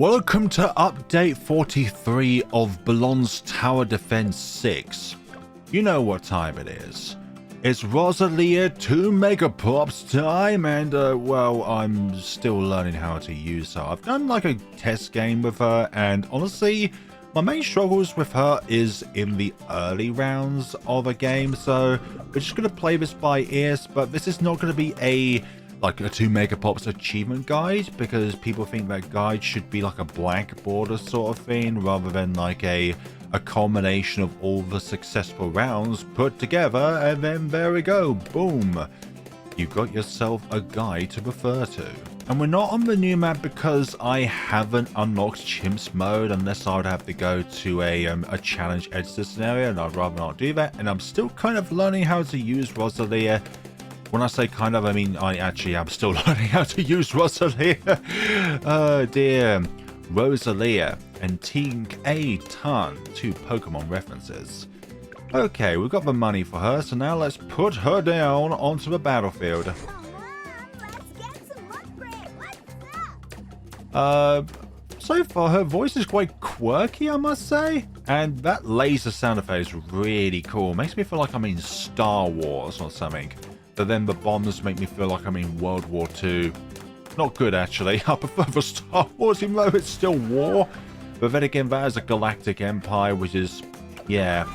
Welcome to update 43 of Ballon's Tower Defense 6. You know what time it is. It's Rosalia 2 Megapops time, and well, I'm still learning how to use her. I've done like a test game with her, and honestly, my main struggles with her is in the early rounds of a game, so we're just going to play this by ear, but this is not going to be a 2 Megapops achievement guide, because people think that guide should be like a blank border sort of thing, rather than like a culmination of all the successful rounds put together, and then there we go, boom, you got yourself a guide to refer to. And we're not on the new map because I haven't unlocked CHIMPS mode, unless I would have to go to a challenge editor scenario, and I'd rather not do that. And I'm still kind of learning how to use Rosalia. When I say kind of, I mean I actually am still learning how to use Rosalia. Oh dear. Rosalia and Tink a ton, 2 Pokemon references. Okay, we've got the money for her, so now let's put her down onto the battlefield. So far her voice is quite quirky, I must say. And that laser sound effect is really cool. Makes me feel like I'm in Star Wars or something. But then the bombs make me feel like I'm in World War II. Not good, actually. I prefer the Star Wars, even though it's still war. But then again, that is a galactic empire, which is, yeah.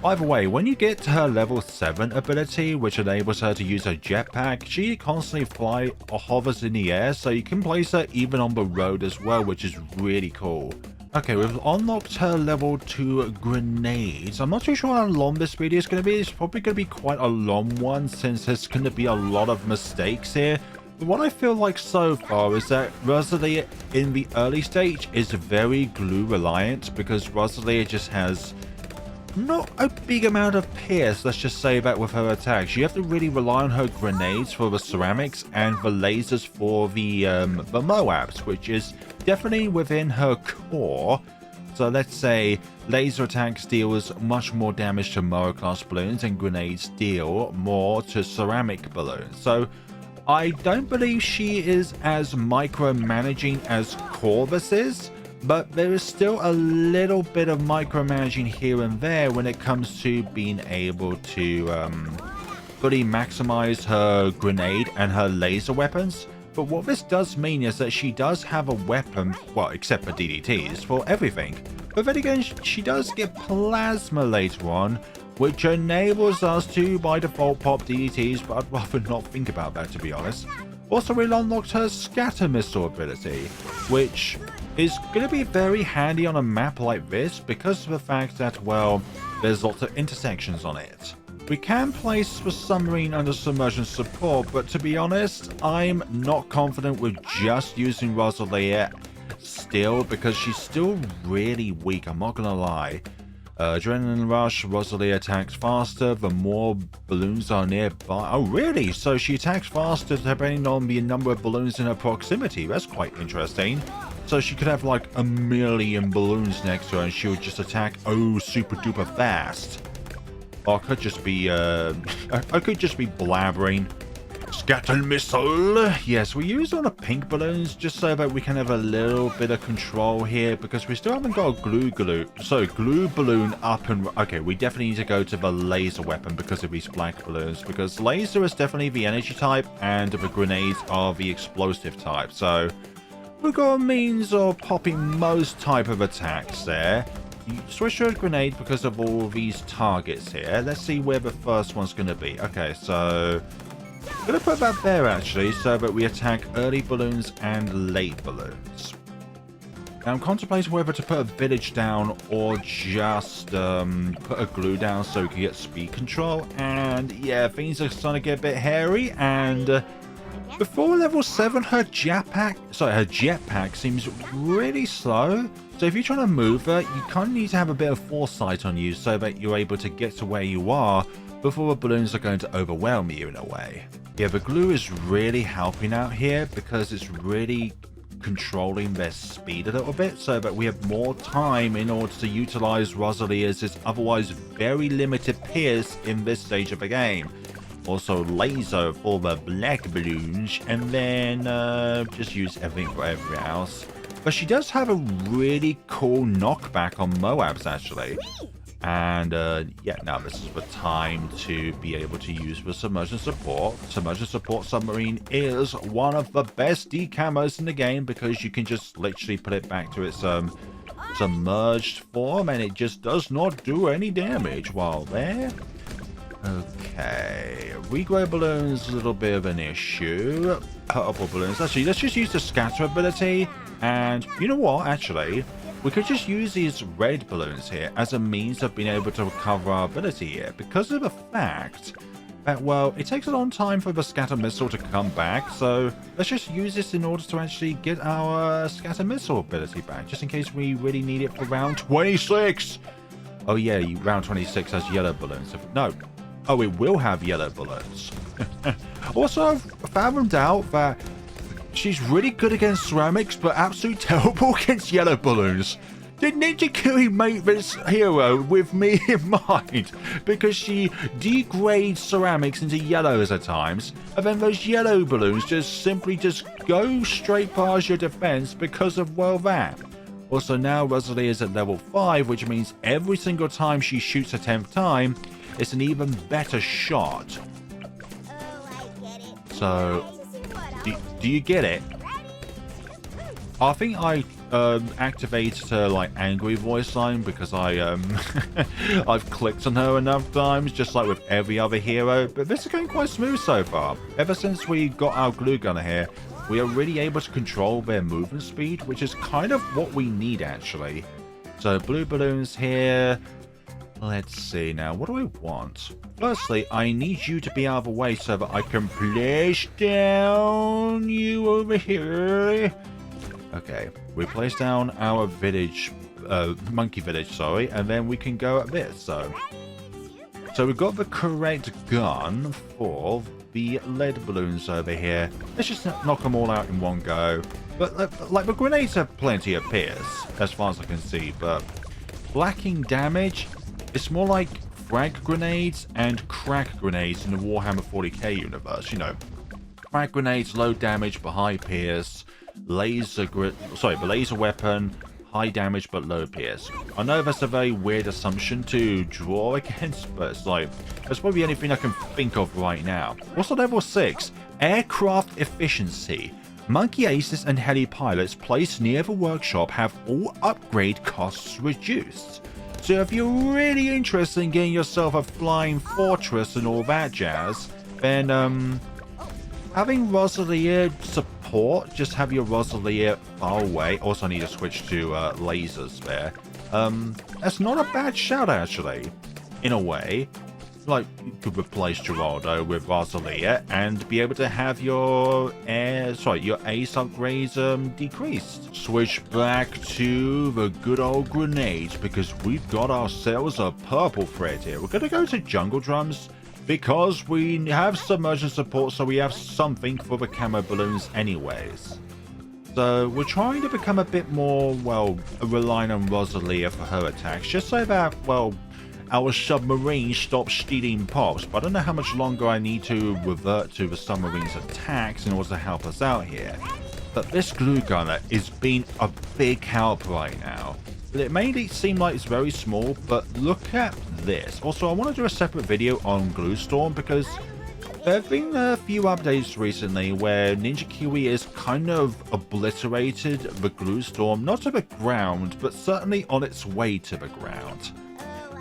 By the way, when you get to her level 7 ability, which enables her to use her jetpack, she constantly hovers in the air, so you can place her even on the road as well, which is really cool. Okay, we've unlocked her level 2 grenades. I'm not too sure how long this video is going to be. It's probably going to be quite a long one, since there's going to be a lot of mistakes here. But what I feel like so far is that Rosalia in the early stage is very glue reliant, because Rosalia just has not a big amount of pierce, let's just say that, with her attacks. You have to really rely on her grenades for the ceramics and the lasers for the Moabs, which is definitely within her core. So let's say laser attacks deals much more damage to Moa class balloons, and grenades deal more to ceramic balloons. So I don't believe she is as micromanaging as Corvus is, but there is still a little bit of micromanaging here and there when it comes to being able to fully maximize her grenade and her laser weapons. But what this does mean is that she does have a weapon, well, except for DDTs, for everything. But then again, she does get plasma later on, which enables us to, by default, pop DDTs, but I'd rather not think about that, to be honest. Also, we unlocked her scatter missile ability, which is going to be very handy on a map like this because of the fact that, well, there's lots of intersections on it. We can place the submarine under submersion support, but to be honest, I'm not confident with just using Rosalia still, because she's still really weak, I'm not gonna lie. Adrenaline rush, Rosalia attacks faster the more balloons are nearby. Oh really? So she attacks faster depending on the number of balloons in her proximity. That's quite interesting. So she could have like a million balloons next to her and she would just attack super duper fast. Or I could just be blabbering. Scatter missile! Yes, we use on the pink balloons just so that we can have a little bit of control here, because we still haven't got a glue balloon up and... Okay, we definitely need to go to the laser weapon because of these black balloons, because laser is definitely the energy type and the grenades are the explosive type. So we've got a means of popping most type of attacks there. You switch to a grenade because of all these targets here. Let's see where the first one's going to be. Okay, so I'm going to put that there actually, so that we attack early balloons and late balloons. Now I'm contemplating whether to put a village down or just put a glue down so we can get speed control. And yeah, things are starting to get a bit hairy. And before level 7, her jetpack seems really slow. So if you're trying to move her, you kind of need to have a bit of foresight on you so that you're able to get to where you are before the balloons are going to overwhelm you in a way. Yeah, the glue is really helping out here because it's really controlling their speed a little bit so that we have more time in order to utilize Rosalia's otherwise very limited pierce in this stage of the game. Also laser for the black balloons, and then just use everything for everything else. But she does have a really cool knockback on Moabs, actually. And, yeah, now this is the time to be able to use the submersion support. Submersion support submarine is one of the best decamos in the game because you can just literally put it back to its, submerged form and it just does not do any damage while there. Okay, regrow balloons, a little bit of an issue. Purple balloons. Actually, let's just use the scatter ability. And you know what, actually? We could just use these red balloons here as a means of being able to recover our ability here. Because of the fact that, well, it takes a long time for the scatter missile to come back. So let's just use this in order to actually get our scatter missile ability back. Just in case we really need it for round 26. Oh yeah, round 26 has yellow balloons. No. Oh, it will have yellow balloons. Also, I've found out that she's really good against ceramics, but absolutely terrible against yellow balloons. Did Ninja Kiwi make this hero with me in mind? Because she degrades ceramics into yellows at times, and then those yellow balloons just simply just go straight past your defense because of, well, that. Also, now Rosalia is at level 5, which means every single time she shoots a 10th time, it's an even better shot. So, do you get it? I think I activated her like angry voice line because I I've clicked on her enough times, just like with every other hero. But this is going quite smooth so far. Ever since we got our glue gunner here, we are really able to control their movement speed, which is kind of what we need actually. So blue balloons here. Let's see now, what do I want? Firstly, I need you to be out of the way so that I can place down you over here. Okay, we place down our village, monkey village, sorry, and then we can go at this, so we've got the correct gun for the lead balloons over here. Let's just knock them all out in one go. But, like, the grenades have plenty of pierce, as far as I can see, but lacking damage, it's more like frag grenades and crack grenades in the Warhammer 40k universe, you know. Frag grenades, low damage but high pierce. The laser weapon, high damage but low pierce. I know that's a very weird assumption to draw against, but it's like, that's probably the only thing I can think of right now. Also level 6, aircraft efficiency. Monkey aces and heli pilots placed near the workshop have all upgrade costs reduced. So if you're really interested in getting yourself a flying fortress and all that jazz, then having Rosalia support, just have your Rosalia far away. Also need to switch to lasers there. That's not a bad shout actually, in a way. Like, you could replace Geraldo with Rosalia and be able to have your ace upgrades decreased. Switch back to the good old grenades because we've got ourselves a purple thread here. We're going to go to jungle drums because we have submersion support, so we have something for the camo balloons anyways. So we're trying to become a bit more, well, relying on Rosalia for her attacks, just so that, well, our submarine stops stealing pops. But I don't know how much longer I need to revert to the submarine's attacks in order to help us out here. But this glue gunner is being a big help right now. It may seem like it's very small, but look at this. Also, I want to do a separate video on Glue Storm because there have been a few updates recently where Ninja Kiwi has kind of obliterated the Glue Storm, not to the ground, but certainly on its way to the ground.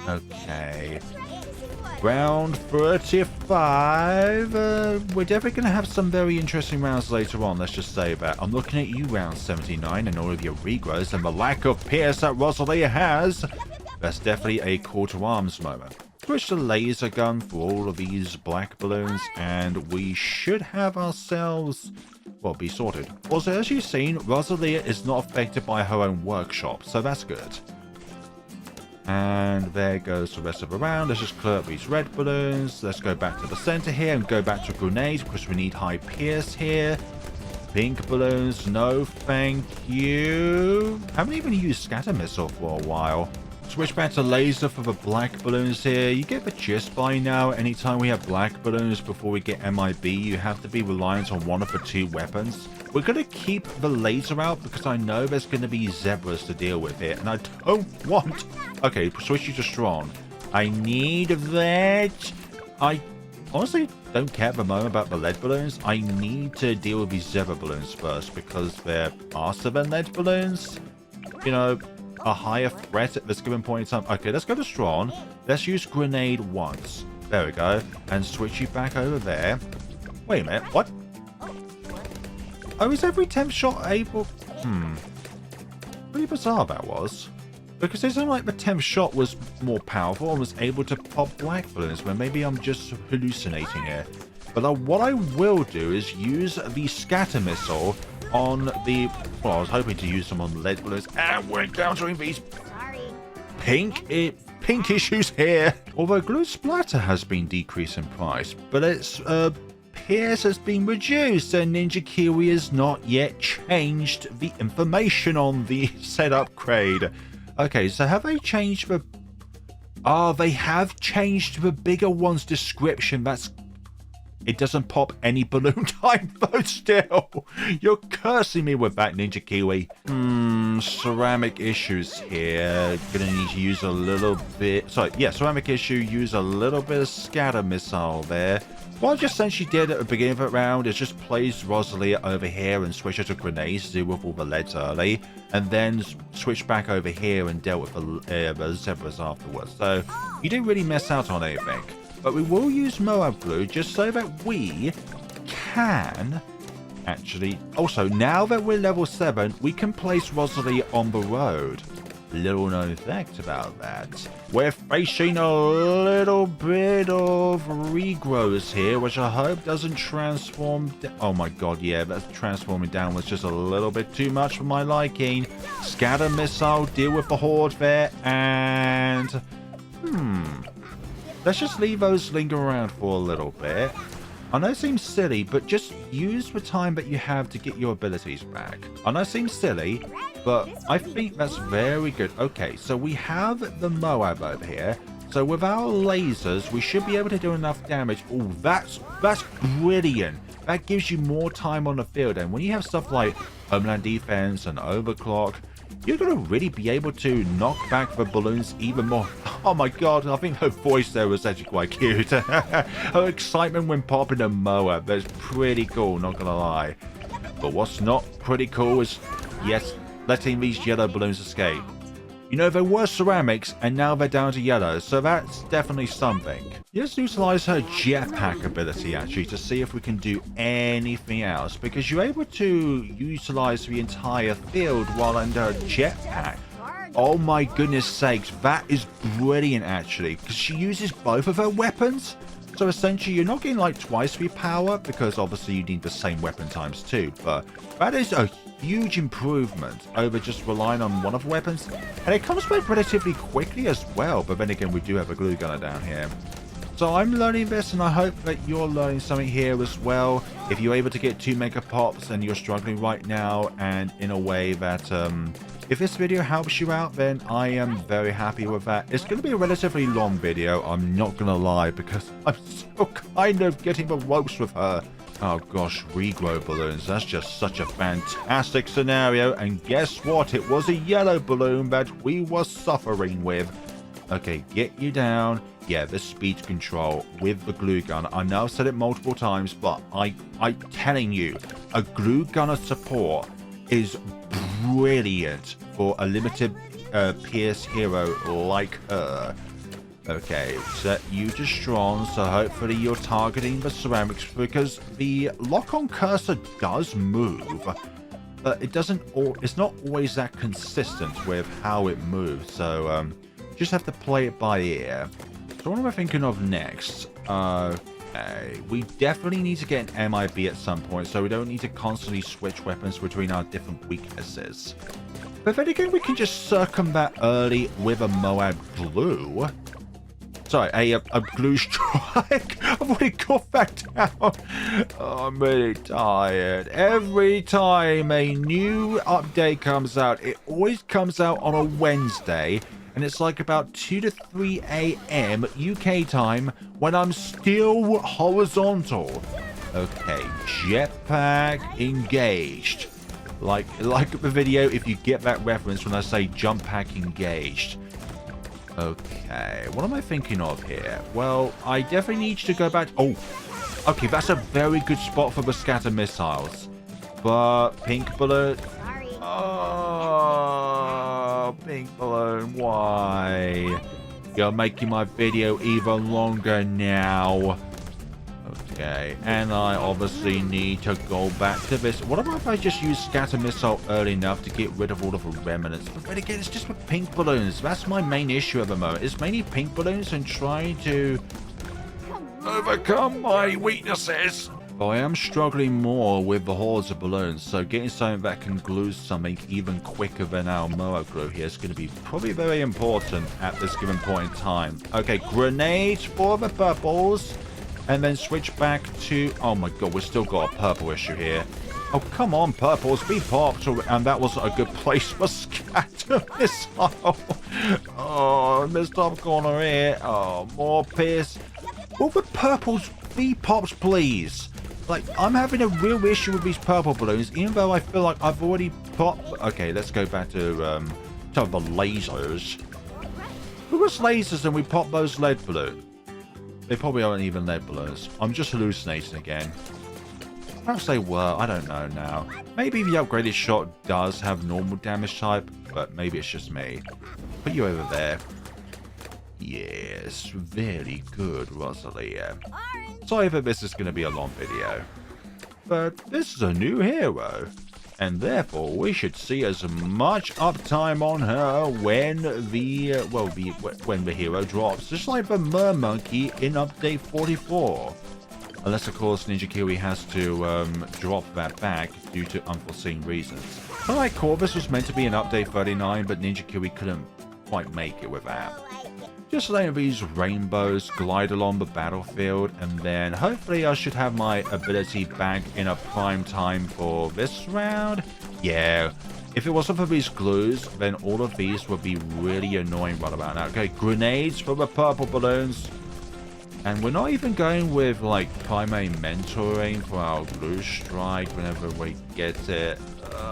Okay. Round 35. We're definitely going to have some very interesting rounds later on, let's just say that. I'm looking at you, round 79, and all of your regrows, and the lack of pierce that Rosalia has. That's definitely a call to arms moment. Switch the laser gun for all of these black balloons, and we should have ourselves, well, be sorted. Also, as you've seen, Rosalia is not affected by her own workshop, so that's good. And there goes the rest of the round. Let's just clear up these red balloons. Let's go back to the center here and go back to grenades because we need high pierce here. Pink balloons, no thank you. Haven't even used scatter missile for a while. Switch back to laser for the black balloons here. You get the gist by now. Anytime we have black balloons before we get MIB, you have to be reliant on one of the two weapons. We're going to keep the laser out because I know there's going to be zebras to deal with here. And I don't want... Okay, switch you to strong. I need that. I honestly don't care at the moment about the lead balloons. I need to deal with these zebra balloons first because they're faster than lead balloons. You know... a higher threat at this given point in time. Okay, let's go to strong. Let's use grenade once. There we go. And switch you back over there. Wait a minute. What? Oh, is every 10th shot able... Pretty bizarre that was. Because it seemed like the 10th shot was more powerful and was able to pop black balloons, but maybe I'm just hallucinating here. But what I will do is use the scatter missile on the... Well, I was hoping to use them on lead balloons, and we're encountering these pink issues here. Although glue splatter has been decreased in price, but its pierce has been reduced, and Ninja Kiwi has not yet changed the information on the said upgrade. Okay, so have they changed the... they have changed the bigger one's description. That's... It doesn't pop any balloon type though still. You're cursing me with that, Ninja Kiwi. Ceramic issues here. Gonna need to use a little bit... Sorry, yeah, ceramic issue. Use a little bit of scatter missile there. What I just essentially did at the beginning of the round is just place Rosalia over here and switch her to grenades to deal with all the leads early. And then switch back over here and dealt with the zebras afterwards. So you didn't really miss out on anything. But we will use Moab glue just so that we can actually... Also, now that we're level 7, we can place Rosalie on the road. Little known fact about that. We're facing a little bit of regrowers here, which I hope doesn't transform... Oh my god, yeah, that's transforming down was just a little bit too much for my liking. Scatter missile, deal with the horde there, and... Let's just leave those linger around for a little bit. I know it seems silly, but just use the time that you have to get your abilities back. I know it seems silly, but I think that's very good. Okay, so we have the Moab over here. So with our lasers, we should be able to do enough damage. Oh, that's brilliant. That gives you more time on the field. And when you have stuff like Homeland Defense and Overclock, you're going to really be able to knock back the balloons even more. Oh my god, I think her voice there was actually quite cute. Her excitement when popping a Moab, that's pretty cool, not going to lie. But what's not pretty cool is, yes, letting these yellow balloons escape. You know, there were ceramics, and now they're down to yellow, so that's definitely something. Let's utilize her jetpack ability, actually, to see if we can do anything else, because you're able to utilize the entire field while under jetpack. Oh my goodness sakes, that is brilliant, actually, because she uses both of her weapons. So essentially, you're not getting like twice the power, because obviously you need the same weapon times 2, but that is a huge improvement over just relying on one of the weapons, and it comes back relatively quickly as well. But then again, we do have a glue gunner down here, so I'm learning this, and I hope that you're learning something here as well. If you're able to get 2 Megapops and you're struggling right now, and in a way that if this video helps you out, then I am very happy with that. It's going to be a relatively long video, I'm not going to lie, because I'm still kind of getting the ropes with her. Oh gosh, regrow balloons, that's just such a fantastic scenario. And guess what? It was a yellow balloon that we were suffering with. Okay, get you down. Yeah, the speed control with the glue gun. I know I've said it multiple times, but I'm telling you, a glue gunner support is brilliant for a limited Pierce hero like her. Okay, set you to strong, so hopefully you're targeting the ceramics, because the lock-on cursor does move, but it's not always that consistent with how it moves, so just have to play it by ear. So what am I thinking of next? Okay, we definitely need to get an MIB at some point, so we don't need to constantly switch weapons between our different weaknesses. But then again, we can just circumvent early with a Moab glue. Sorry, a glue strike. I've already got that down. Oh, I'm really tired. Every time a new update comes out, it always comes out on a Wednesday. And it's like about 2 to 3 a.m. UK time when I'm still horizontal. Okay, jetpack engaged. Like the video if you get that reference when I say jump pack engaged. Okay, what am I thinking of here? Well, I definitely need to go back. Oh, okay, that's a very good spot for the scatter missiles. But pink balloon. Oh, pink balloon, why? You're making my video even longer now. Okay, and I obviously need to go back to this. What about if I just use scatter missile early enough to get rid of all of the remnants? But then again, it's just with pink balloons. That's my main issue at the moment. It's mainly pink balloons and trying to overcome my weaknesses. But I am struggling more with the hordes of balloons, so getting something that can glue something even quicker than our Moa glue here is going to be probably very important at this given point in time. Okay, grenades for the purples. And then switch back to... Oh my god, we've still got a purple issue here. Oh, come on, purples, be popped. And that wasn't a good place for scatter missile. Oh, missed top corner here. Oh, more piss. Will the purples be popped, please? Like, I'm having a real issue with these purple balloons, even though I feel like I've already popped... Okay, let's go back to the lasers. Who was lasers and we popped those lead balloons? They probably aren't even lead balloons. I'm just hallucinating again. Perhaps they were. I don't know now. Maybe the upgraded shot does have normal damage type, but maybe it's just me. Put you over there. Yes, very good, Rosalia. Sorry that this is going to be a long video. But this is a new hero. And therefore, we should see as much uptime on her when the hero drops, just like the Mermonkey in update 44. Unless, of course, Ninja Kiwi has to drop that back due to unforeseen reasons. So like Corvus was meant to be in update 39, but Ninja Kiwi couldn't quite make it with that. Just letting these rainbows glide along the battlefield, and then hopefully I should have my ability back in a prime time for this round. Yeah, if it wasn't for these glues, then all of these would be really annoying right about now. Okay, grenades for the purple balloons. And we're not even going with, like, primary mentoring for our glue strike whenever we get it.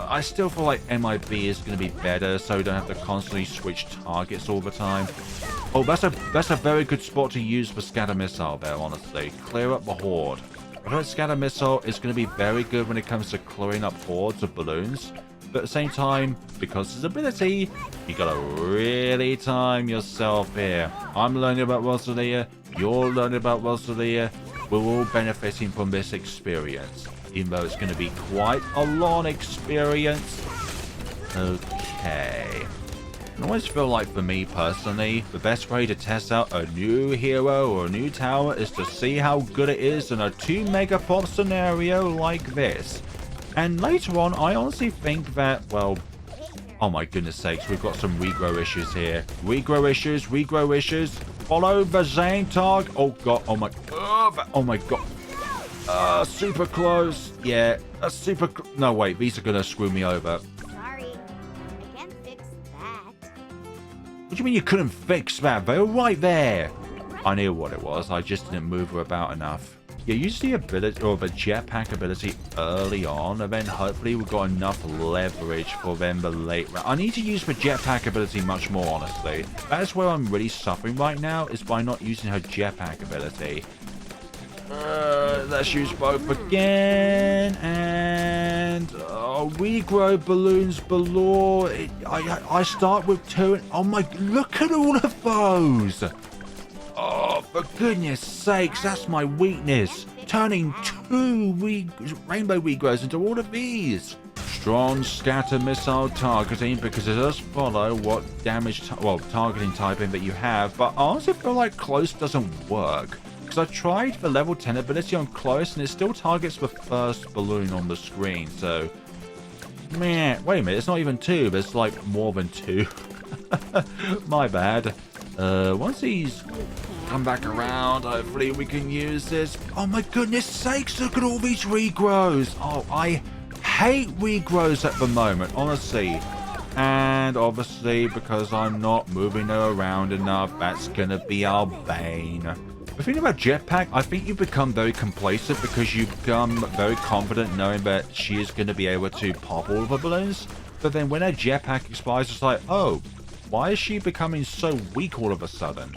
I still feel like MIB is going to be better, so we don't have to constantly switch targets all the time. Oh, that's a very good spot to use for scatter missile there, honestly. Clear up the horde. I feel like scatter missile is going to be very good when it comes to clearing up hordes of balloons. But at the same time, because it's ability, you gotta really time yourself here. I'm learning about Rosalia. You're learning about Rosalia. We're all benefiting from this experience, even though it's going to be quite a long experience. Okay. I always feel like, for me personally, the best way to test out a new hero or a new tower is to see how good it is in a 2 Megapop scenario like this. And later on, I honestly think that, well, oh my goodness sakes, we've got some regrow issues here. Regrow issues. Follow the Zane target. Oh god, oh my god. Super close. Yeah, no, wait, these are gonna screw me over. Sorry, I can't fix that. What do you mean you couldn't fix that? They were right there. I knew what it was, I just didn't move her about enough. Yeah, use the ability, or the jetpack ability early on, and then hopefully we've got enough leverage for them the late round. I need to use the jetpack ability much more, honestly. That is where I'm really suffering right now, is by not using her jetpack ability. Let's use both again, and regrow balloons below. I start with 2, and oh my, look at all of those. Oh, for goodness sakes, that's my weakness. Turning 2 rainbow regrows into all of these. Strong scatter missile targeting, because it does follow what damage, targeting typing that you have, but I honestly feel like close doesn't work. Because I tried the level 10 ability on close, and it still targets the first balloon on the screen, so... Man, wait a minute, it's not even 2, there's like more than 2. My bad. Once these come back around, hopefully we can use this. Oh my goodness sakes, look at all these regrows. Oh, I hate regrows at the moment, honestly. And obviously, because I'm not moving her around enough, that's gonna be our bane. The thing about Jetpack, I think you become very complacent because you become very confident knowing that she is going to be able to pop all of her balloons. But then when her Jetpack expires, it's like, oh, why is she becoming so weak all of a sudden?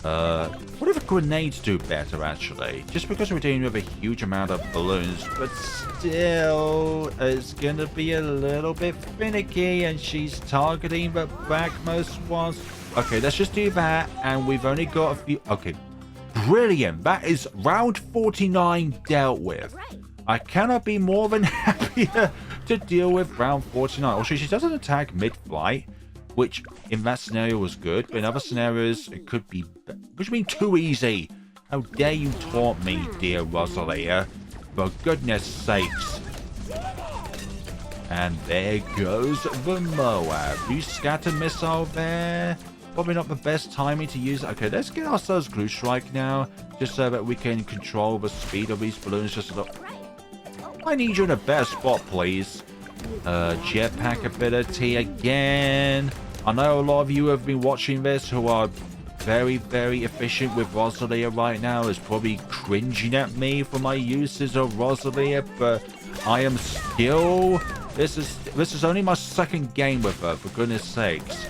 What if grenades do better, actually? Just because we're dealing with a huge amount of balloons, but still, it's going to be a little bit finicky, and she's targeting the backmost ones. Okay, let's just do that, and we've only got a few... Okay, brilliant. That is round 49 dealt with. I cannot be more than happier to deal with round 49. Also, she doesn't attack mid-flight, which in that scenario was good, but in other scenarios it could be too easy. How dare you taunt me, dear Rosalia? For goodness sakes. And there goes the Moab. You scatter missile there. Probably not the best timing to use it. Okay, let's get ourselves Glue Strike now, just so that we can control the speed of these balloons just a little. I need you in a better spot, please. Jetpack ability again. I know a lot of you have been watching this who are very, very efficient with Rosalia right now, is probably cringing at me for my uses of Rosalia, but I am still... This is only my second game with her, for goodness sakes.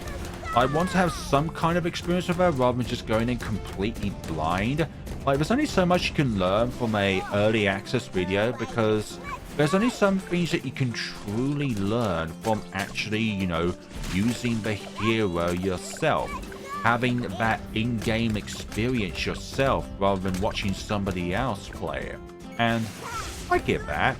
I want to have some kind of experience with her rather than just going in completely blind. Like, there's only so much you can learn from a early access video, because there's only some things that you can truly learn from actually, you know, using the hero yourself. Having that in-game experience yourself rather than watching somebody else play it. And I get that.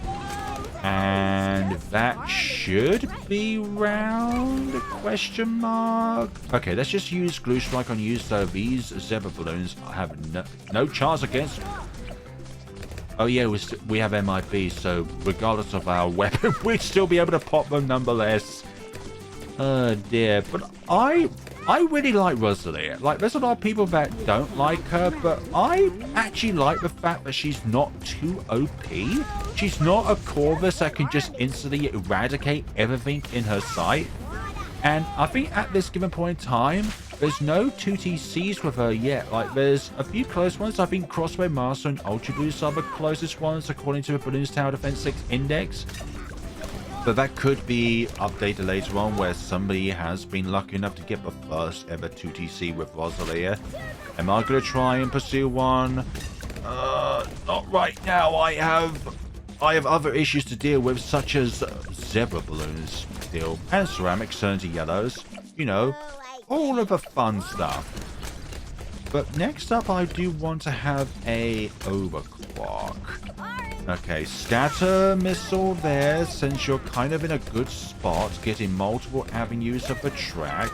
And that should be round question mark. Okay, let's just use Glue Strike on you, so these zebra balloons have no chance against. Oh yeah, we have MIB, so regardless of our weapon, we'd still be able to pop them nonetheless. Oh dear, but I really like Rosalia. Like, there's a lot of people that don't like her, but I actually like the fact that she's not too OP. She's not a Corvus that can just instantly eradicate everything in her sight. And I think at this given point in time, there's no 2TCs with her yet. Like, there's a few close ones. I think Crossbow Master and Ultra Boost are the closest ones according to the Balloons Tower Defense 6 Index. But that could be updated later on, where somebody has been lucky enough to get the first ever 2TC with Rosalia. Am I going to try and pursue one? Not right now. I have other issues to deal with, such as zebra balloons still, and ceramics turn to yellows. You know, all of the fun stuff. But next up, I do want to have a overclock. Okay, scatter missile there, since you're kind of in a good spot, getting multiple avenues of the track.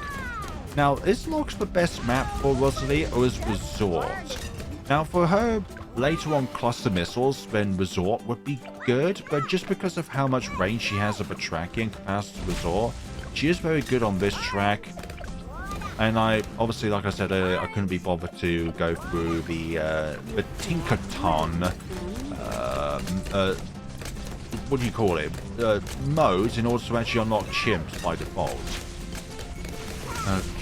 Now, is Logs the best map for Rosalia, or is Resort? Now, for her later on cluster missiles, then Resort would be good, but just because of how much range she has of a tracking capacity to Resort, she is very good on this track. And I, obviously, like I said earlier, I couldn't be bothered to go through the Tinkerton, what do you call it? Modes in order to actually unlock chimps by default.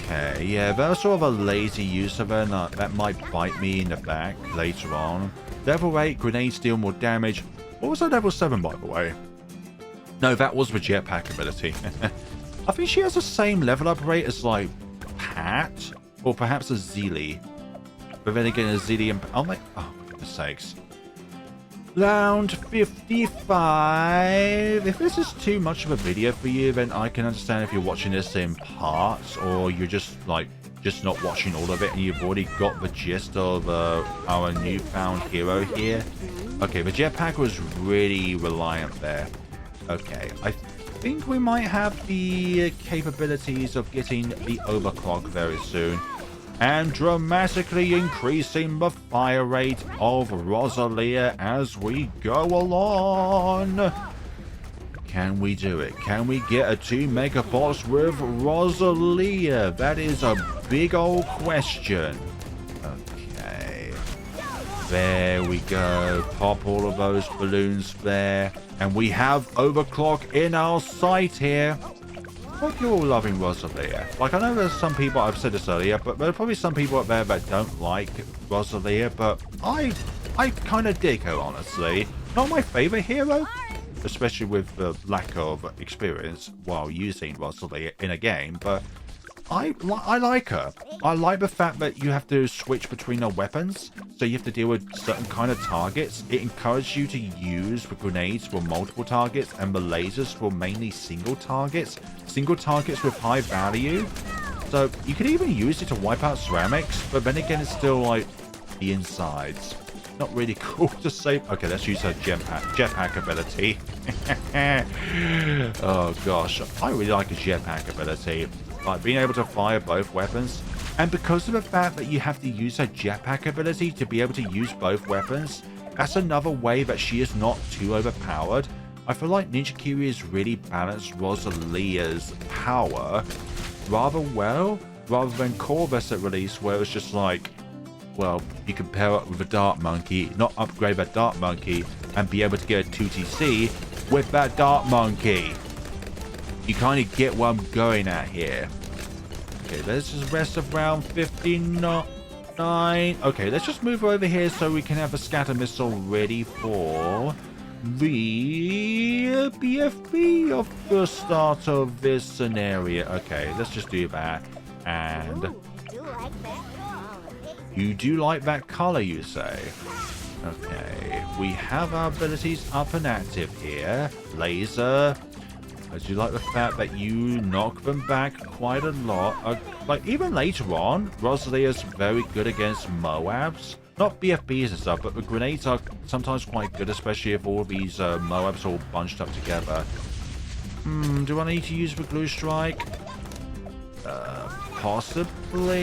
Okay, yeah, that's sort of a lazy use of it, and that might bite me in the back later on. Level 8, grenades deal more damage. What was that level 7, by the way? No, that was the jetpack ability. I think she has the same level up rate as, like, Pat, or perhaps a Zeely. But then again, a Zeely and... Oh, my... Oh, for goodness sakes. Round 55. If this is too much of a video for you, then I can understand if you're watching this in parts, or you're just not watching all of it and you've already got the gist of our newfound hero here. Okay, the jetpack was really reliant there. Okay, I think we might have the capabilities of getting the overclock very soon, and dramatically increasing the fire rate of Rosalia as we go along. Can we do it? Can we get a 2 Megapops with Rosalia? That is a big old question. Okay. There we go. Pop all of those balloons there. And we have overclock in our sight here. hope you're all loving Rosalia. Like, I know there's some people, I've said this earlier, but there are probably some people out there that don't like Rosalia, but I kind of dig her, honestly. Not my favorite hero, especially with the lack of experience while using Rosalia in a game, but I like her. I like the fact that you have to switch between her weapons, so you have to deal with certain kind of targets. It encourages you to use the grenades for multiple targets and the lasers for mainly single targets with high value. So you can even use it to wipe out ceramics, but then again it's still like the insides. Not really cool to say. Okay, let's use her jetpack ability. Oh gosh, I really like a jetpack ability. Like being able to fire both weapons. And because of the fact that you have to use her jetpack ability to be able to use both weapons, that's another way that she is not too overpowered. I feel like Ninja Kiwi has really balanced Rosalia's power rather well, rather than Corvus at release where it's just like, well, you can pair up with a Dart Monkey, not upgrade that Dart Monkey, and be able to get a 2TC with that Dart Monkey. You kind of get what I'm going at here. Okay, let's just rest of round 59. Okay, let's just move over here so we can have a scatter missile ready for the BFB of the start of this scenario. Okay, let's just do that. And Ooh, do like that color. you do like that color, you say? Okay, we have our abilities up and active here. Laser. I do like the fact that you knock them back quite a lot. Like, even later on, Rosalia's very good against Moabs. Not BFBs and stuff, but the grenades are sometimes quite good, especially if all these Moabs are all bunched up together. Do I need to use the glue strike? Possibly.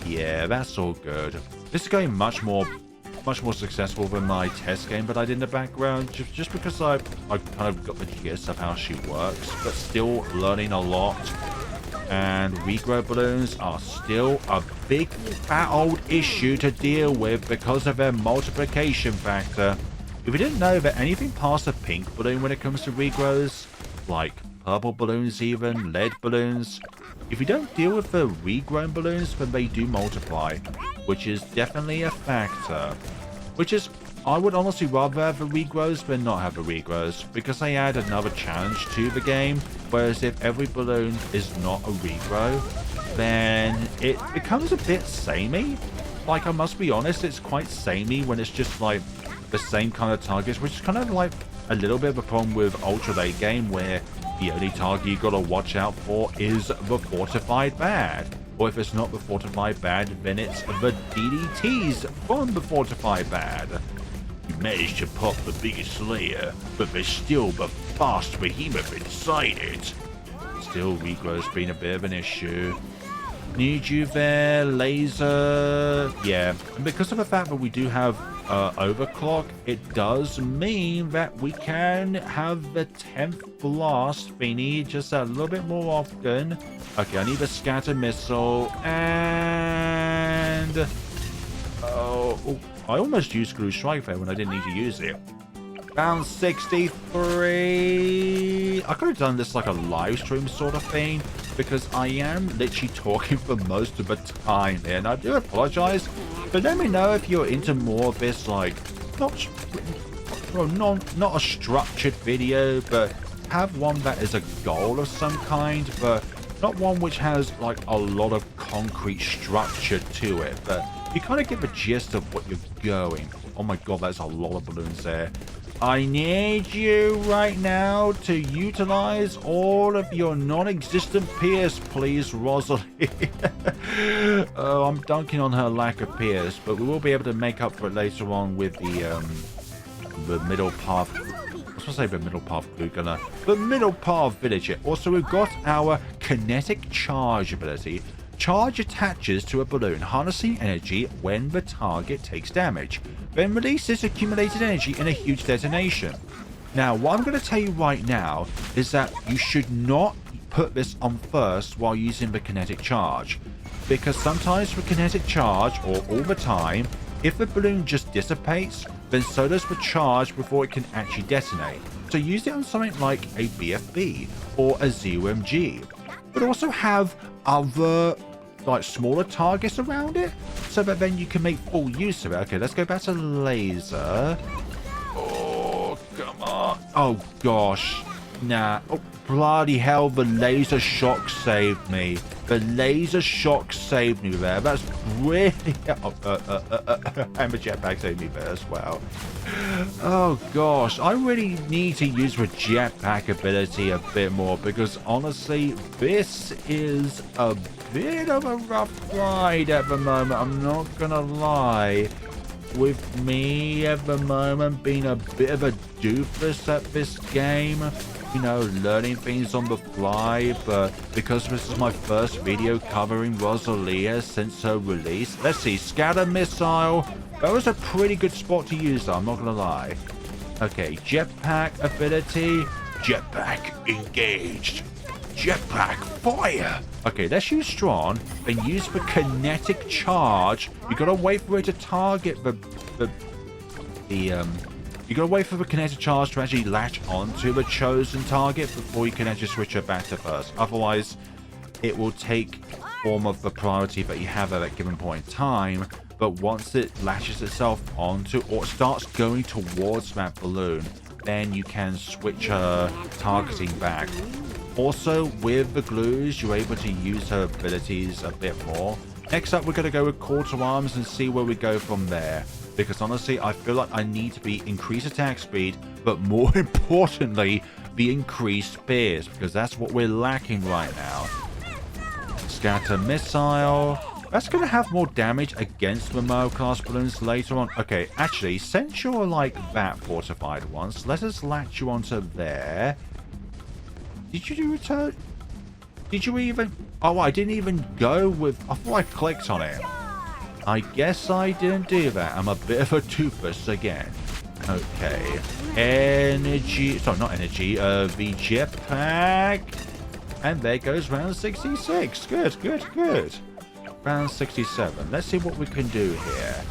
Yeah, that's all good. This is going much more successful than my test game that I did in the background, just because I kind of got the gist of how she works, but still learning a lot. And regrow balloons are still a big fat old issue to deal with because of their multiplication factor. If you didn't know that anything past a pink balloon when it comes to regrows, like purple balloons even, lead balloons, if you don't deal with the regrown balloons, then they do multiply, which is definitely a factor. Which is, I would honestly rather have the regrows than not have the regrows, because they add another challenge to the game, whereas if every balloon is not a regrow, then it becomes a bit samey. Like, I must be honest, it's quite samey when it's just like the same kind of targets, which is kind of like a little bit of a problem with ultra late game, where the only target you gotta watch out for is the fortified bad. Or if it's not the fortified bad, then it's the DDTs from the fortified bad. You managed to pop the biggest slayer, but there's still the fast behemoth inside it. Still, regrow's been a bit of an issue. Need you there, laser. Yeah, and because of the fact that we do have overclock, it does mean that we can have the 10th blast thingy just a little bit more often. Okay, I need a scatter missile, and oh, I almost used glue strike there when I didn't need to use it. Round 63. I could have done this like a live stream sort of thing, because I am literally talking for most of the time here, and I do apologize, but let me know if you're into more of this, like, not a structured video, but have one that is a goal of some kind, but not one which has like a lot of concrete structure to it, but you kind of get the gist of what you're going for. Oh my god, that's a lot of balloons there. I need you right now to utilize all of your non-existent Pierce, please, Rosalia. Oh, I'm dunking on her lack of Pierce, but we will be able to make up for it later on with the middle path. I was going to say the middle path glue gunner. The middle path villager. Also, we've got our kinetic charge ability. Charge attaches to a balloon, harnessing energy when the target takes damage. Then releases accumulated energy in a huge detonation. Now, what I'm going to tell you right now is that you should not put this on first while using the kinetic charge. Because sometimes the kinetic charge, or all the time, If the balloon just dissipates, then so does the charge before it can actually detonate. So use it on something like a BFB or a ZOMG, but also have other like smaller targets around it so that then you can make full use of it. Okay, let's go back to laser. Oh, come on. Oh, gosh. Nah. Oh, bloody hell. The laser shock saved me. The laser shock saved me there. That's really... and the jetpack saved me there as well. Oh, gosh. I really need to use the jetpack ability a bit more because, honestly, this is a bit of a rough ride at the moment. I'm not going to lie. With me at the moment being a bit of a doofus at this game, you know, learning things on the fly, but because this is my first video covering Rosalia since her release. Let's see, scatter missile. That was a pretty good spot to use though, I'm not gonna lie. Okay, jetpack ability. Jetpack engaged. Jetpack fire. Okay, let's use strong, then use the kinetic charge. You gotta wait for it to target you gotta wait for the kinetic charge to actually latch onto the chosen target before you can actually switch it back to first. Otherwise, it will take form of the priority that you have at that given point in time. But once it latches itself onto or starts going towards that balloon, then you can switch her targeting back. Also, with the glues, you're able to use her abilities a bit more. Next up, we're going to go with call to arms and see where we go from there. Because honestly, I feel like I need to be increased attack speed, but more importantly, the increased spears, because that's what we're lacking right now. Scatter missile. That's going to have more damage against the Mo class balloons later on. Okay, actually, since you're like that fortified ones, let us latch you onto there. Did you do return? Did you even... Oh, I didn't even go with... I thought I clicked on it. I guess I didn't do that. I'm a bit of a doofus again. Okay. Energy... Sorry, not energy. The jetpack. And there goes round 66. Good, good, good. Round 67. Let's see what we can do here.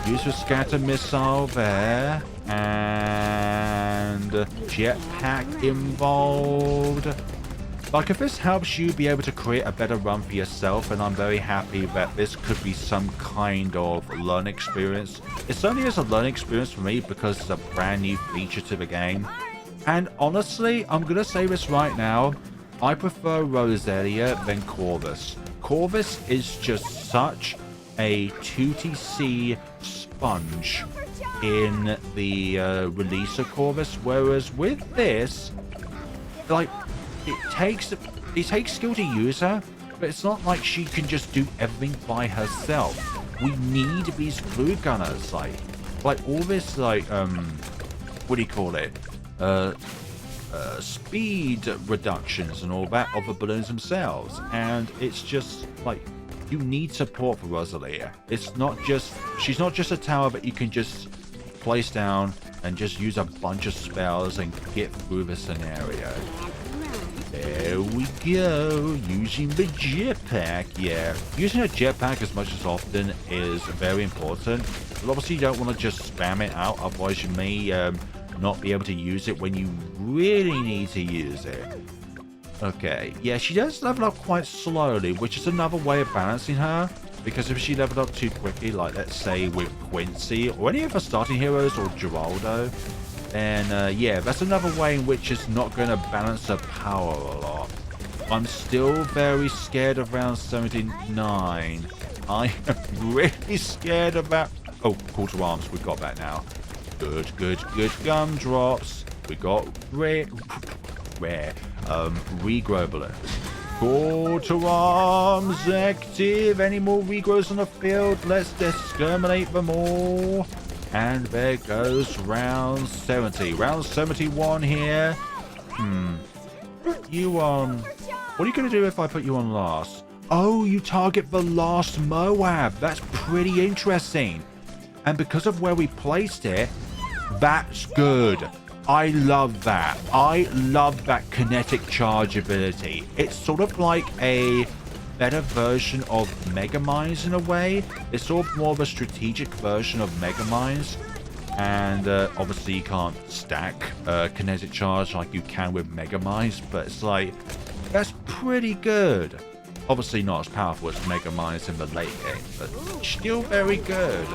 Use the scatter missile there. And jetpack involved. Like, if this helps you be able to create a better run for yourself, and I'm very happy that this could be some kind of learning experience. It certainly is a learning experience for me because it's a brand new feature to the game. And honestly, I'm going to say this right now, I prefer Rosalia than Corvus. Corvus is just such a 2TC sponge in the release of Corvus, whereas with this, like, it takes skill to use her, but it's not like she can just do everything by herself. We need these glue gunners, like all this, like, what do you call it? Speed reductions and all that of the balloons themselves, and it's just like you need support for Rosalia. It's not just she's not just a tower that you can just place down and just use a bunch of spells and get through the scenario. There we go, using the jetpack. Yeah, using a jetpack as much as often is very important, but obviously you don't want to just spam it out, otherwise you may not be able to use it when you really need to use it. Okay, yeah, she does level up quite slowly, which is another way of balancing her, because if she leveled up too quickly, like let's say with Quincy or any of her starting heroes or Geraldo, and yeah, that's another way in which it's not going to balance her power a lot. I'm still very scared of round 79. I am really scared about... Oh, call to arms, we've got that now. Good, good, good gumdrops. We got rare regrow balloons. Call to arms active. Any more regrows on the field? Let's exterminate them all. And there goes round 70. Round 71 here. You what are you going to do if I put you on last? Oh, you target the last Moab. That's pretty interesting. And because of where we placed it, that's good. I love that. I love that kinetic charge ability. It's sort of like a better version of Mega Mines in a way. It's sort of more of a strategic version of Mega Mines. And obviously you can't stack kinetic charge like you can with Mega Mines, but it's like, that's pretty good. Obviously not as powerful as Mega Mines in the late game, but still very good.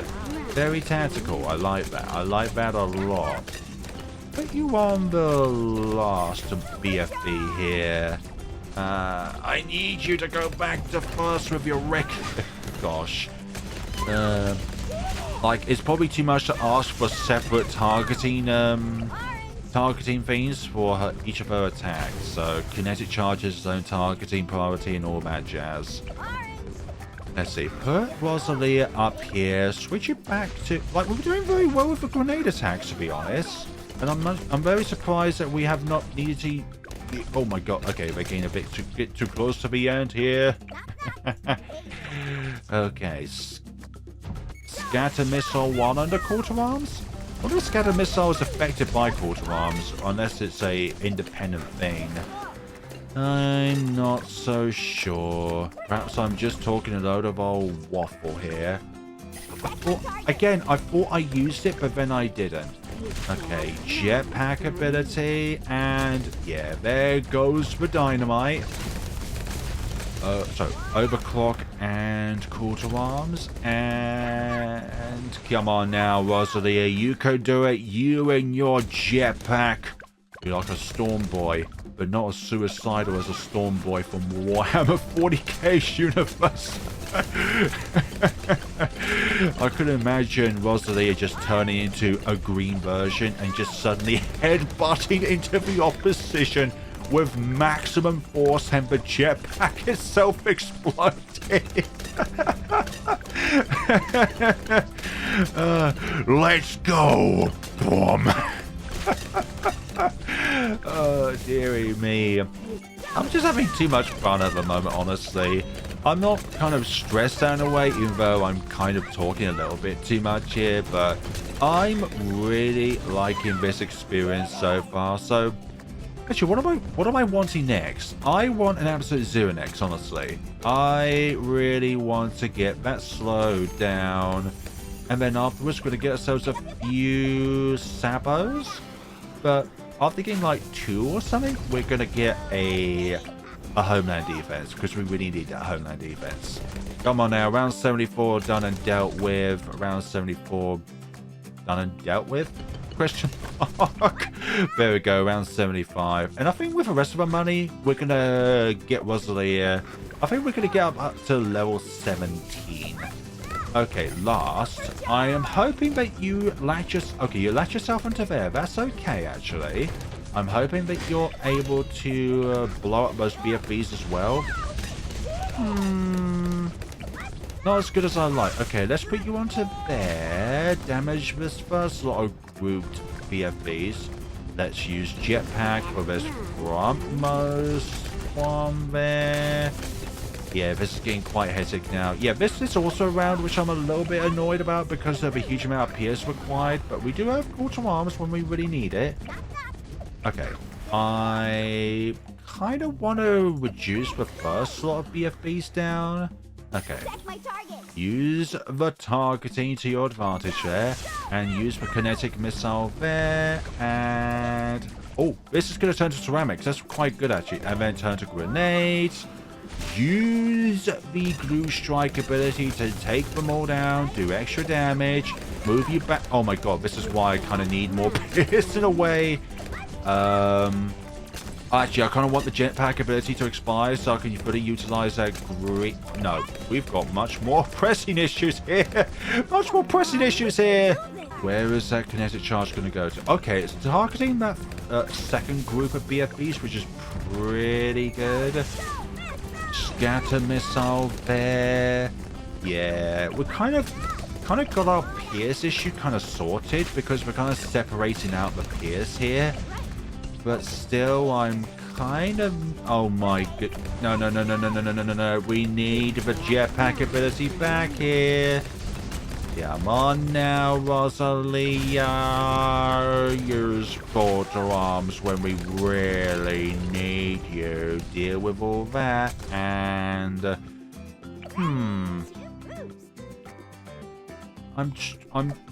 Very tactical. I like that. I like that a lot. Put you on the last BFB here. I need you to go back to first with your wreck. Gosh. Like, it's probably too much to ask for separate targeting themes for each of her attacks. So, kinetic charges, zone targeting, priority, and all that jazz. Let's see. Put Rosalia up here. Switch it back to... Like, we're doing very well with the grenade attacks, to be honest. And I'm very surprised that we have not needed to... Oh my god. Okay, we're getting a bit too close to the end here. Okay. Scatter missile 1 under quarter arms? I wonder if scatter missile is affected by quarter arms, unless it's a independent thing. I'm not so sure. Perhaps I'm just talking a load of old waffle here. I thought I used it, but then I didn't. Okay, jetpack ability, and yeah, there goes the dynamite. So, overclock and quarter arms, and come on now, Rosalia, you could do it, you and your jetpack. You're like a storm boy, but not as suicidal as a storm boy from Warhammer 40k universe. I could imagine Rosalia just turning into a green version and just suddenly headbutting into the opposition with maximum force and the jetpack itself exploding. Let's go! Boom! Oh, dearie me. I'm just having too much fun at the moment, honestly. I'm not kind of stressed out in a way, even though I'm kind of talking a little bit too much here, but I'm really liking this experience so far. So, actually, what am I wanting next? I want an absolute zero next, honestly. I really want to get that slowed down, and then afterwards we're going to get ourselves a few sabos. But after getting like 2 or something, we're going to get a homeland defense, because we really need that homeland defense. Come on now, round 74 done and dealt with. Round 74 done and dealt with? Question mark. There we go, round 75. And I think with the rest of our money, we're going to get Rosalia. I think we're going to get up to level 17. Okay, last. I am hoping that you latch you latch yourself onto there. That's okay, actually. I'm hoping that you're able to blow up those BFBs as well. Not as good as I like. Okay, let's put you onto there. Damage this first lot of grouped BFBs. Let's use jetpack for this frontmost one there. Yeah, this is getting quite hectic now. Yeah, this is also a round which I'm a little bit annoyed about because of a huge amount of PS required, but we do have quarter arms when we really need it. Okay, I kind of want to reduce the first lot of BFBs down. Okay, use the targeting to your advantage there, and use the kinetic missile there, and... Oh, this is going to turn to ceramics. That's quite good, actually. And then turn to grenades. Use the glue strike ability to take them all down, do extra damage, move you back. Oh my god, this is why I kind of need more pierce in a way. Actually, I kind of want the jetpack ability to expire so I can fully utilize that great... No, we've got much more pressing issues here. Much more pressing issues here. Where is that kinetic charge going to go to? Okay, it's targeting that second group of BFBs, which is pretty good. Scatter missile there. Yeah, we kind of got our pierce issue kind of sorted because we're kind of separating out the pierce here. But still, I'm kind of... Oh my god. No. We need the jetpack ability back here. Come on now, Rosalia. Use quarter arms when we really need you. Deal with all that. And I'm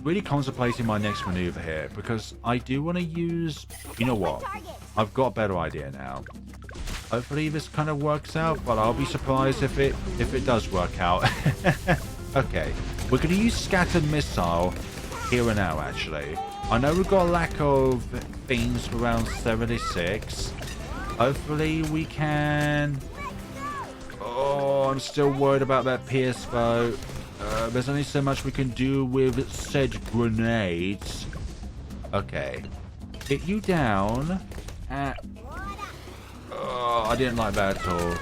really contemplating my next maneuver here because I do want to use. You know what? I've got a better idea now. Hopefully this kind of works out, but I'll be surprised if it does work out. Okay, we're going to use scattered missile here and now. Actually, I know we've got a lack of things for round 76. Hopefully we can. Oh, I'm still worried about that PS though. There's only so much we can do with said grenades. Okay. Hit you down. Oh, I didn't like that at all.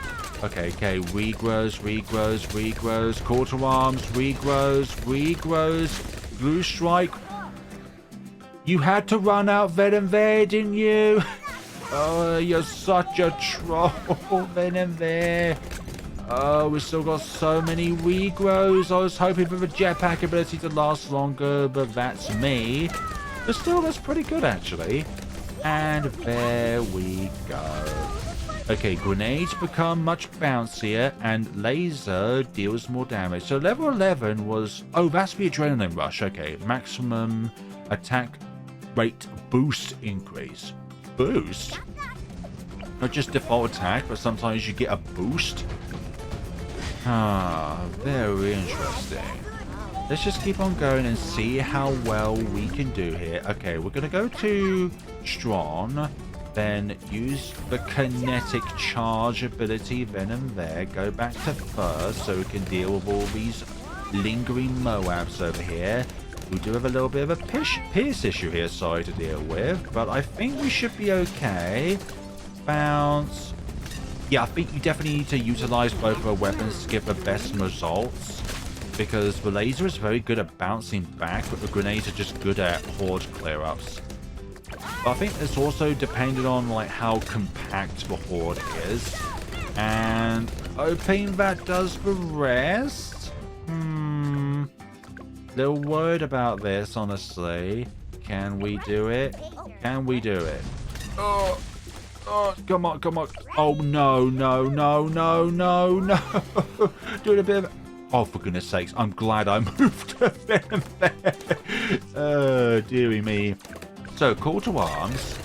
Okay. Regrows. Call to arms. Regrows. Blue strike. You had to run out Venom there, didn't you? Oh, you're such a troll, Venom there. Oh, we've still got so many regrows. I was hoping for the jetpack ability to last longer, but that's me. But still, that's pretty good, actually. And there we go. Okay, grenades become much bouncier, and laser deals more damage. So level 11 was... Oh, that's the adrenaline rush. Okay, maximum attack rate boost increase. Boost? Not just default attack, but sometimes you get a boost. Ah, very interesting. Let's just keep on going and see how well we can do here. Okay, we're going to go to Strong, then use the Kinetic Charge ability Venom there. Go back to first so we can deal with all these lingering Moabs over here. We do have a little bit of a pierce issue here, sorry, to deal with, but I think we should be okay. Bounce. Yeah, I think you definitely need to utilize both of our weapons to get the best results, because the laser is very good at bouncing back, but the grenades are just good at horde clear-ups. But I think it's also dependent on like how compact the horde is, and hoping that does the rest. Little worried about this, honestly. Can we do it? Can we do it? Oh, come on. Oh, no. Doing a bit of... Oh, for goodness sakes. I'm glad I moved to Venom there. Oh, dearie me. So, call to arms.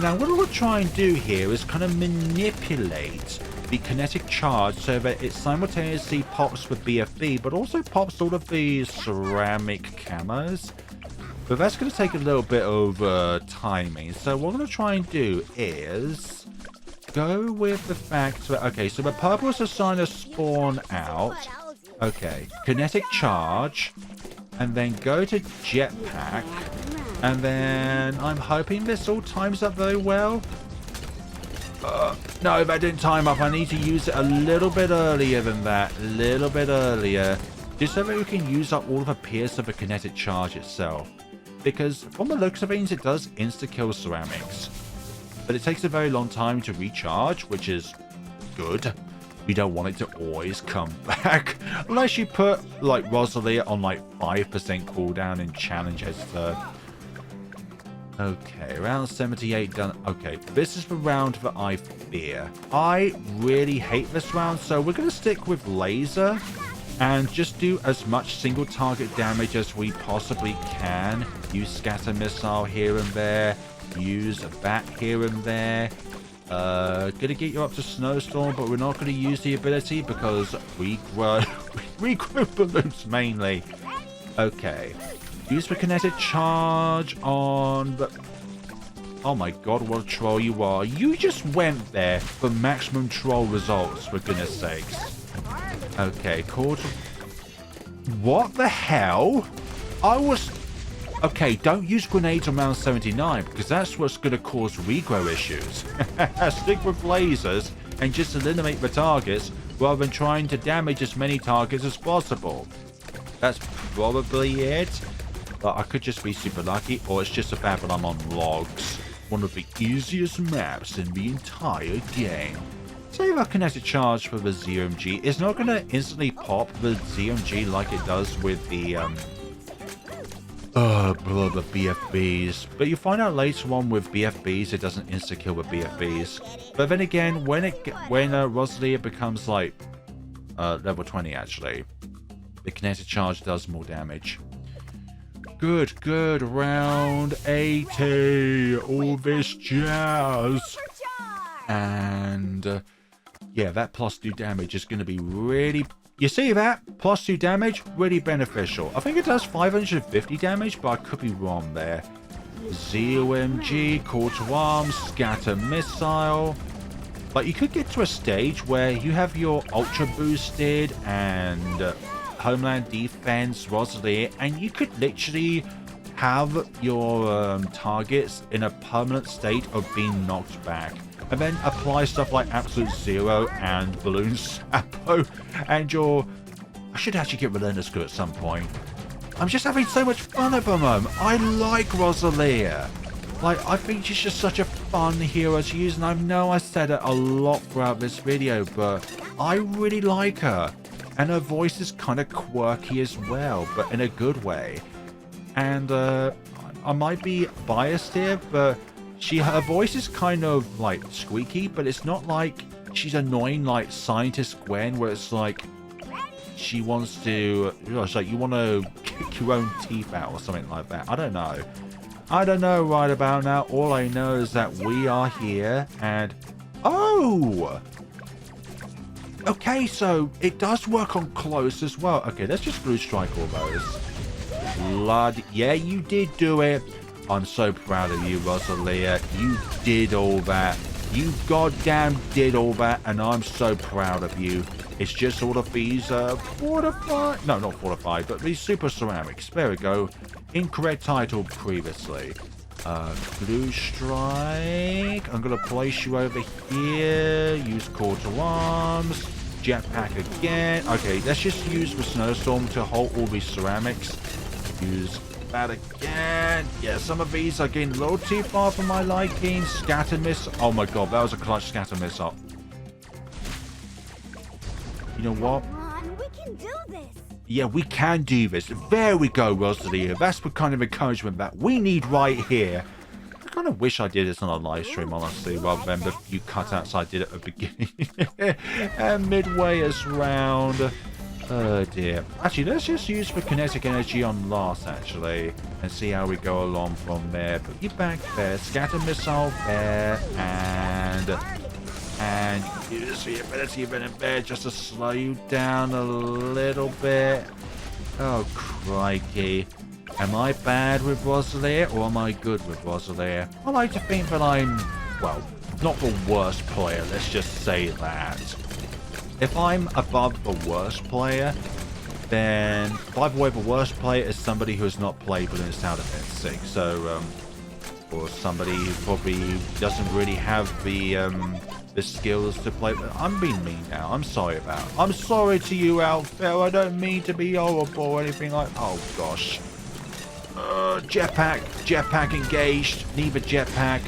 Now, what I will try and do here is kind of manipulate the kinetic charge so that it simultaneously pops the BFB, but also pops all of the ceramic camos. But that's going to take a little bit of timing. So what I'm going to try and do is go with the fact that, okay, so the purple is assigned to spawn out. Okay, kinetic charge, and then go to jetpack, and then I'm hoping this all times up very well. No, that didn't time up. I need to use it a little bit earlier than that. A little bit earlier. Just so that we can use up all of the pierce of the kinetic charge itself. Because from the looks of things, it does insta-kill ceramics. But it takes a very long time to recharge, which is good. We don't want it to always come back. Unless you put, like, Rosalia on, like, 5% cooldown in challenge editor. Okay, round 78 done. Okay, this is the round that I fear. I really hate this round, so we're going to stick with laser and just do as much single target damage as we possibly can. Use scatter missile here and there. Use a bat here and there. Gonna get you up to snowstorm, but we're not going to use the ability because we grow balloons mainly. Okay. Use the kinetic charge on the... Oh my god, what a troll you are. You just went there for maximum troll results, for goodness sakes. Okay, call to... What the hell? I was... Okay, don't use grenades on round 79, because that's what's going to cause regrow issues. Stick with lasers and just eliminate the targets, rather than trying to damage as many targets as possible. That's probably it. But I could just be super lucky, or it's just the fact that I'm on logs. One of the easiest maps in the entire game. Save our kinetic charge for the ZMG. It's not going to instantly pop the ZMG like it does with the the BFBs. But you find out later on with BFBs, it doesn't insta-kill with BFBs. But then again, when Rosalia becomes like Level 20, actually. The kinetic charge does more damage. Good, good. Round 80. All this jazz. And, yeah, that plus 2 damage is going to be really... You see that? Plus 2 damage, really beneficial. I think it does 550 damage, but I could be wrong there. ZOMG, call to arms, scatter missile. Like, you could get to a stage where you have your ultra boosted and homeland defense, Rosalia, and you could literally have your targets in a permanent state of being knocked back. And then apply stuff like Absolute Zero and Balloon Sapo, and your... I should actually get Relentless Good at some point. I'm just having so much fun at the moment. I like Rosalia. Like, I think she's just such a fun hero to use, and I know I said it a lot throughout this video, but I really like her. And her voice is kind of quirky as well, but in a good way. And I might be biased here, but her voice is kind of like squeaky, but it's not like she's annoying like Scientist Gwen, where it's like she wants to, it's like you want to kick your own teeth out or something like that. I don't know. I don't know right about now. All I know is that we are here and... Oh! Okay, so it does work on close as well. Okay, let's just blue strike all those. Blood. Yeah, you did do it. I'm so proud of you, Rosalia. You did all that. You goddamn did all that, and I'm so proud of you. It's just all of these fortified... No, not fortified, but these super ceramics. There we go. Incorrect title previously. Blue strike. I'm going to place you over here. Use call to arms. Jetpack again. Okay, let's just use the snowstorm to hold all these ceramics. Use that again. Yeah, some of these are getting a little too far for my liking. Scatter missile. Oh my god, that was a clutch scatter missile. You know what? Come on, we can do this. Yeah, we can do this. There we go, Rosalia. That's the kind of encouragement that we need right here. I kind of wish I did this on a live stream, honestly, rather than the few cutouts I did at the beginning. And midway as round. Oh dear. Actually, let's just use the kinetic energy on last, actually, and see how we go along from there. Put you back there. Scatter missile there. And use the ability of in there just to slow you down a little bit. Oh, crikey. Am I bad with Rosalia or am I good with Rosalia? I like to think that I'm, well, not the worst player, let's just say that. If I'm above the worst player, then, by the way, the worst player is somebody who has not played Balloon Tower Defense 6. So, or somebody who probably doesn't really have the skills to play. I'm being mean now. I'm sorry about it. I'm sorry to you out there. I don't mean to be horrible or anything like... Oh, gosh. Jetpack engaged. Need a jetpack.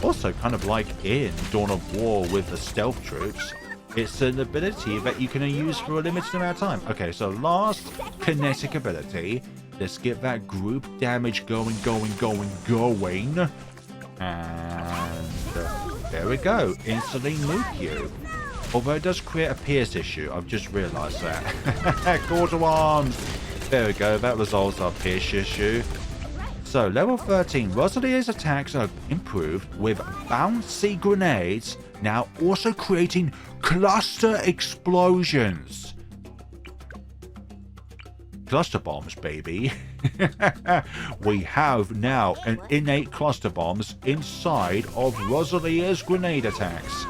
Also, kind of like in Dawn of War with the stealth troops, it's an ability that you can use for a limited amount of time. Okay, so last kinetic ability. Let's get that group damage going. And there we go. Instantly nuke you. Although it does create a pierce issue. I've just realised that. Call to arms. There we go. That resolves our pierce issue. So, level 13. Rosalia's attacks are improved with bouncy grenades, now also creating cluster explosions. Cluster bombs, baby. We have now an innate cluster bombs inside of Rosalia's grenade attacks.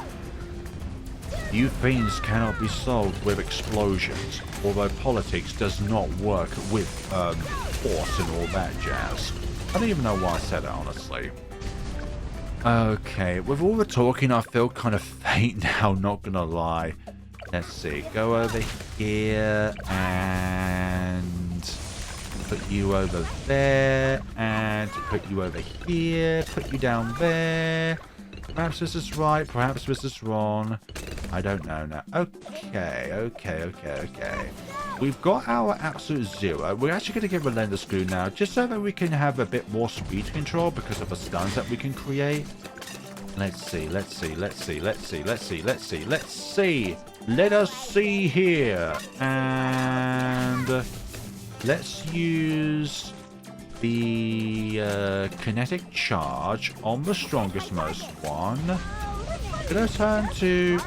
You things cannot be solved with explosions, although politics does not work with force and all that jazz. I don't even know why I said it, honestly. Okay, with all the talking, I feel kind of faint now, not gonna lie. Let's see, go over here and put you over there and put you over here, put you down there. Perhaps this is right, perhaps this is wrong. I don't know now. Okay. We've got our absolute zero. We're actually going to get Relentless Glue now, just so that we can have a bit more speed control because of the stuns that we can create. Let's see. let us see here. And let's use the kinetic charge on the strongest most one. Could I turn to...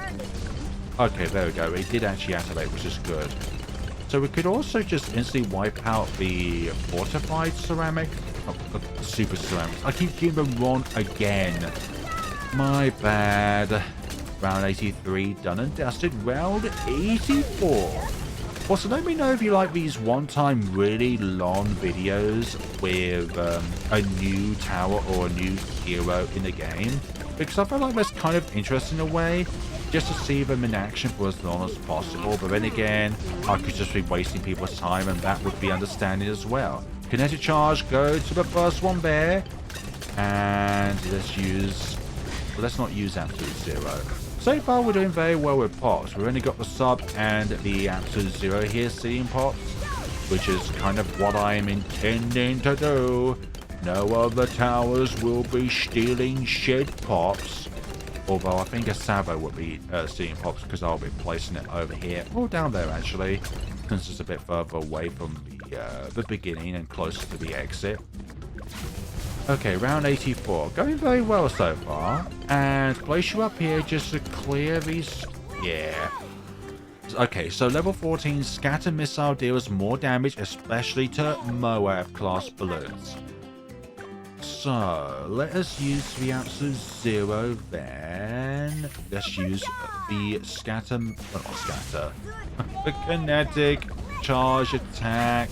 Okay, there we go. It did actually activate, which is good. So we could also just instantly wipe out the fortified ceramic. Oh, the super ceramics. I keep getting them wrong again. My bad. Round 83 done and dusted. Round 84. Also, let me know if you like these one-time really long videos with a new tower or a new hero in the game. Because I feel like that's kind of interesting in a way. Just to see them in action for as long as possible. But then again, I could just be wasting people's time and that would be understanding as well. Kinetic charge, go to the first one there. And let's not use absolute zero. So far we're doing very well with pops. We've only got the sub and the absolute zero here seeing pops, which is kind of what I am intending to do. No other towers will be stealing shed pops. Although I think a Sabo would be stealing pops because I'll be placing it over here. Or down there actually, since it's a bit further away from the beginning and closer to the exit. Okay, round 84. Going very well so far. And place you up here just to clear these... Yeah. Okay, so level 14 scatter missile deals more damage, especially to Moab class balloons. So, let us use the absolute zero then. Let's use the scatter... Oh, not scatter. The kinetic charge attack.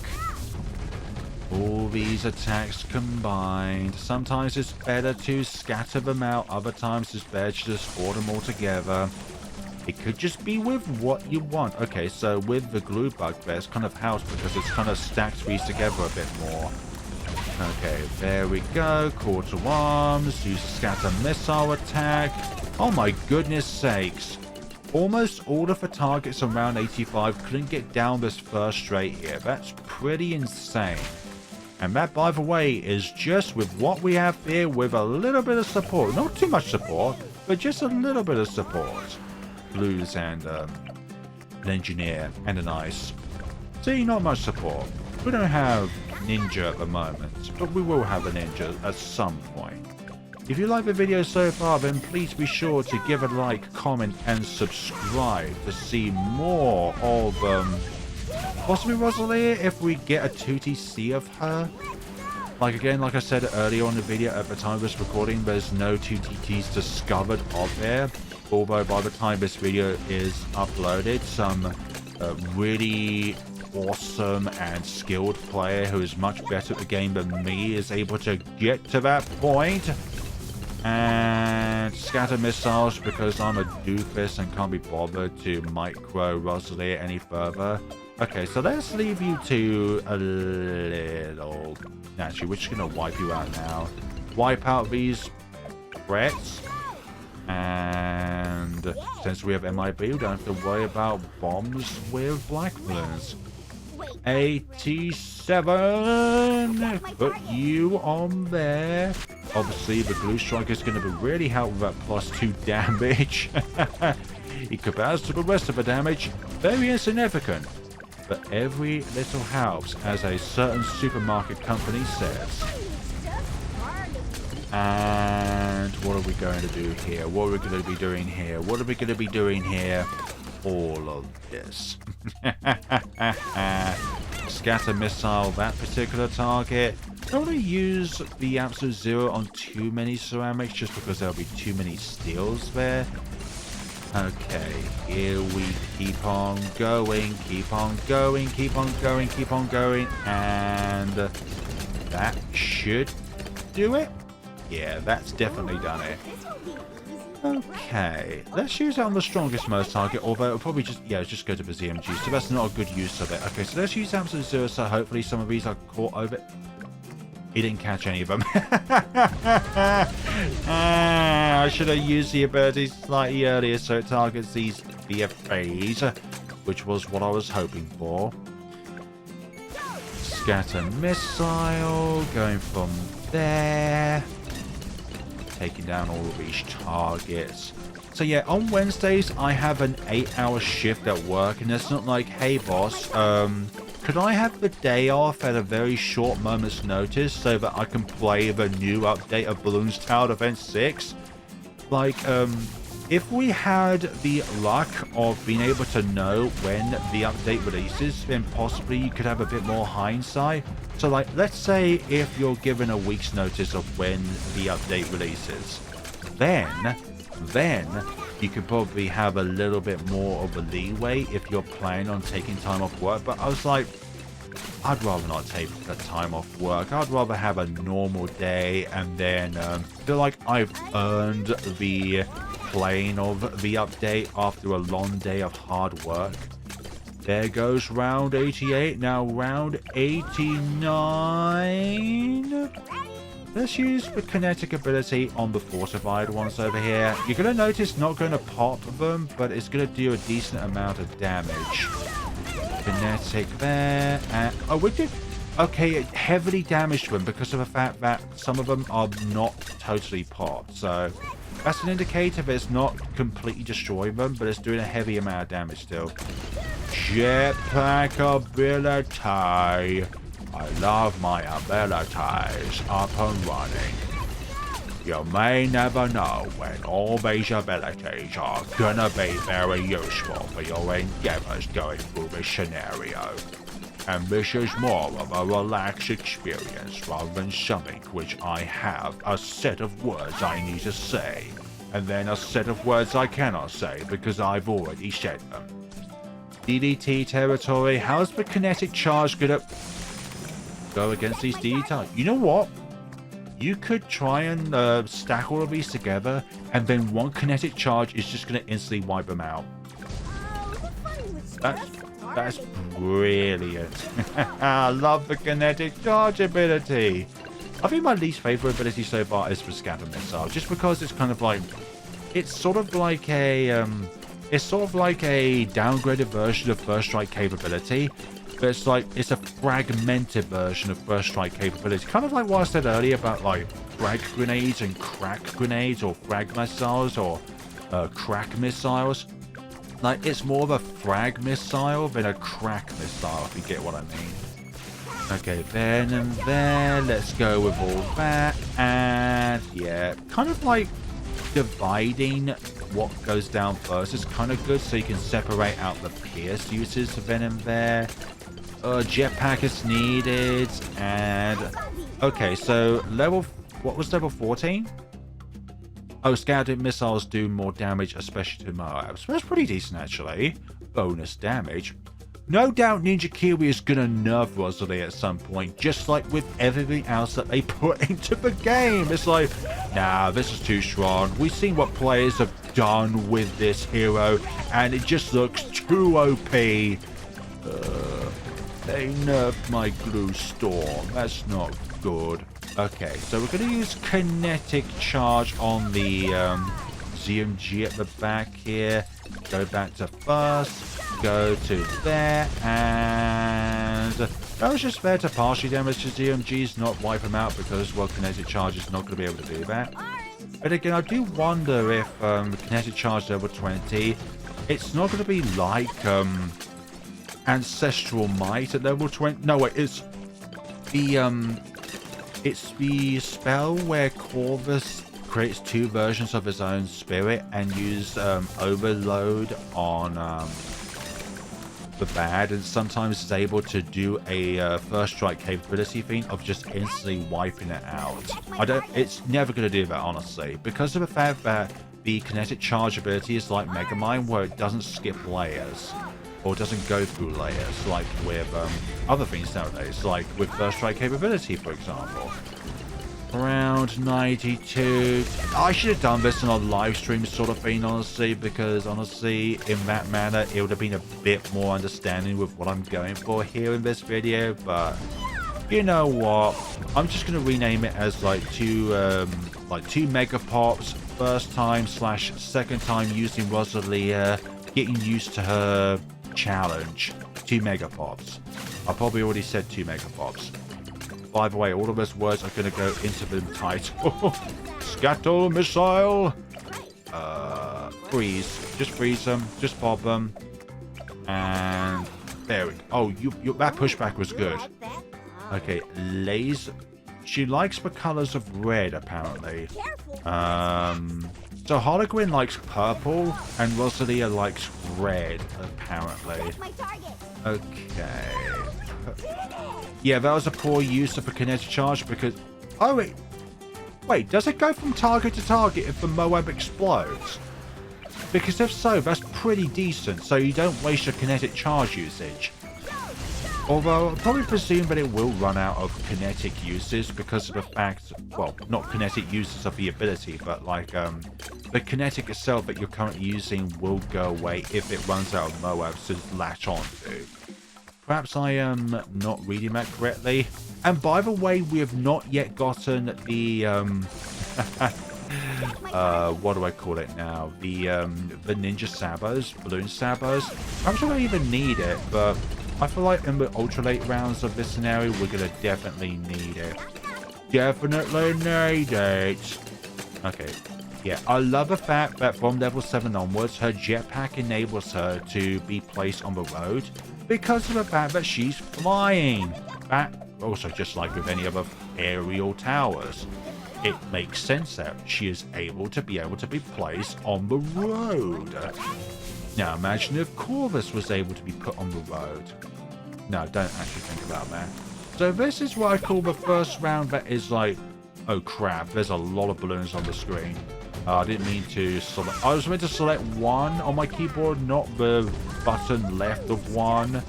All these attacks combined. Sometimes it's better to scatter them out. Other times it's better to just hold them all together. It could just be with what you want. Okay, so with the glue bugbear, it's kind of housed because it's kind of stacked these together a bit more. Okay, there we go. Call to arms. Use scatter missile attack. Oh my goodness sakes. Almost all of the targets on round 85 couldn't get down this first straight here. That's pretty insane. And that, by the way, is just with what we have here with a little bit of support. Not too much support, but just a little bit of support. Blues and an engineer and an ice. See, not much support. We don't have ninja at the moment, but we will have a ninja at some point. If you like the video so far, then please be sure to give a like, comment, and subscribe to see more of possibly Rosalia if we get a 2TC of her. Like again, like I said earlier on the video, at the time of this recording, there's no 2TTs discovered of there. Although by the time this video is uploaded, some really awesome and skilled player who is much better at the game than me is able to get to that point. And scatter missiles because I'm a doofus and can't be bothered to micro Rosalia any further. Okay, so let's leave you to a little... Actually, we're just going to wipe you out now. Wipe out these threats. And since we have MIB, we don't have to worry about bombs with black balloons. 87! Put you on there. Obviously, the glue strike is going to be really helpful with that +2 damage. It compares to the rest of the damage. Very insignificant. But every little helps, as a certain supermarket company says. And what are we going to do here? What are we going to be doing here? What are we going to be doing here? All of this. Scatter missile that particular target. I don't want to use the absolute zero on too many ceramics just because there'll be too many steals there. Okay, here we keep on going, keep on going, keep on going, keep on going, and that should do it. Yeah, that's definitely done it. Okay, let's use it on the strongest most target, although it'll probably just, yeah, just go to the ZMG, so that's not a good use of it. Okay, so let's use absolute zero, so hopefully some of these are caught over. He didn't catch any of them. I should have used the ability slightly earlier so it targets these VFAs, which was what I was hoping for. Scatter missile, going from there. Taking down all of these targets. So yeah, on Wednesdays, I have an 8-hour shift at work, and it's not like, hey boss, could I have the day off at a very short moment's notice so that I can play the new update of Balloons Tower Event 6? Like, if we had the luck of being able to know when the update releases, then possibly you could have a bit more hindsight. So like, let's say if you're given a week's notice of when the update releases, then you could probably have a little bit more of a leeway if you're planning on taking time off work. But I was like, I'd rather not take the time off work. I'd rather have a normal day and then feel like I've earned the playing of the update after a long day of hard work. There goes round 88. Now round 89. Let's use the kinetic ability on the fortified ones over here. You're going to notice not going to pop them, but it's going to do a decent amount of damage. Kinetic there. And, oh, we did... Okay, it heavily damaged them because of the fact that some of them are not totally popped. So that's an indicator that it's not completely destroying them, but it's doing a heavy amount of damage still. Jetpack ability. I love my abilities up and running. You may never know when all these abilities are gonna be very useful for your endeavors going through this scenario. And this is more of a relaxed experience rather than something which I have a set of words I need to say, and then a set of words I cannot say because I've already said them. DDT territory, how's the kinetic charge gonna go against these DDT? You know what? You could try and stack all of these together, and then one kinetic charge is just going to instantly wipe them out. That's brilliant. I love the kinetic charge ability. I think my least favorite ability so far is the scatter missile, just because it's kind of like, it's sort of like a downgraded version of First Strike capability. But it's like, it's a fragmented version of First Strike capability. Kind of like what I said earlier about like frag grenades and crack grenades, or frag missiles, or crack missiles. Like, it's more of a frag missile than a crack missile, if you get what I mean. Okay, then and there. Let's go with all that. And yeah, kind of like dividing what goes down first is kind of good, so you can separate out the pierce uses of then and there. Jetpack is needed, and okay, so what was level 14? Oh, scouted missiles do more damage, especially to Moabs. That's pretty decent, actually. Bonus damage. No doubt Ninja Kiwi is gonna nerf Rosalia at some point, just like with everything else that they put into the game. It's like, nah, this is too strong. We've seen what players have done with this hero, and it just looks too OP. They nerfed my glue storm. That's not good. Okay, so we're going to use kinetic charge on the ZMG at the back here. Go back to first. Go to there. And that was just there to partially damage the ZMGs, not wipe them out, because, well, kinetic charge is not going to be able to do that. But again, I do wonder if kinetic charge level 20, it's not going to be like Ancestral Might at level 20. No, wait, it's the spell where Corvus creates two versions of his own spirit and use overload on the bad, and sometimes is able to do a first strike capability thing of just instantly wiping it out. It's never going to do that, honestly, because of the fact that the kinetic charge ability is like Mega Mind, where it doesn't skip layers. Or doesn't go through layers, like with other things nowadays, like with First Strike capability, for example. Round 92. I should have done this in a live stream sort of thing, honestly, because honestly, in that manner, it would have been a bit more understanding with what I'm going for here in this video, but you know what? I'm just going to rename it as like two Megapops, first time / second time using Rosalia, getting used to her challenge. 2 Megapops. I probably already said 2 Megapops. By the way, all of those words are going to go into the title. Scatter missile. freeze. Just freeze them. Just bob them. And there we go. Oh, that pushback was good. Like that? Okay, laser. She likes the colors of red, apparently. Careful. So Harlequin likes purple, and Rosalia likes red, apparently. That's my target. Okay. Yeah, that was a poor use of a kinetic charge because... Oh, wait, does it go from target to target if the Moab explodes? Because if so, that's pretty decent, so you don't waste your kinetic charge usage. Although, I'll probably presume that it will run out of kinetic uses because of the fact... Well, not kinetic uses of the ability, but like, the kinetic itself that you're currently using will go away if it runs out of Moabs to latch onto. Perhaps I am not reading that correctly. And by the way, we have not yet gotten the, what do I call it now? The ninja sabos, balloon sabos. I'm sure I don't even need it, but I feel like in the ultra late rounds of this scenario, we're gonna definitely need it. Definitely need it. Okay. Yeah, I love the fact that from level 7 onwards, her jetpack enables her to be placed on the road because of the fact that she's flying. That also, just like with any other aerial towers, it makes sense that she is able to be placed on the road. Now imagine if Corvus was able to be put on the road. No, don't actually think about that. So this is what I call the first round that is like, oh crap, there's a lot of balloons on the screen. I didn't mean to select, I was meant to select one on my keyboard, not the button left of one,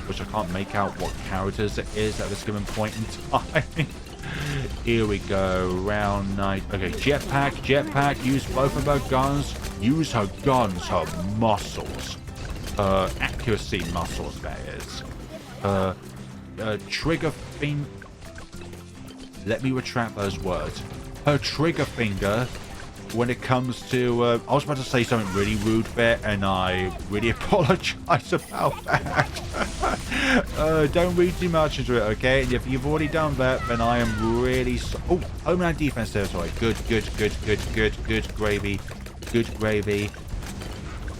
which I can't make out what characters it is at this given point in time. Here we go, round 9. Okay, jetpack, use both of her guns. Use her guns, her muscles. Accuracy muscles, that is. Trigger finger. Let me retract those words. Her trigger finger, when it comes to... I was about to say something really rude there, and I really apologize about that. Don't read too much into it, okay? And if you've already done that, then I am really... Oh, Homeland Defense territory. Good gravy. Good gravy.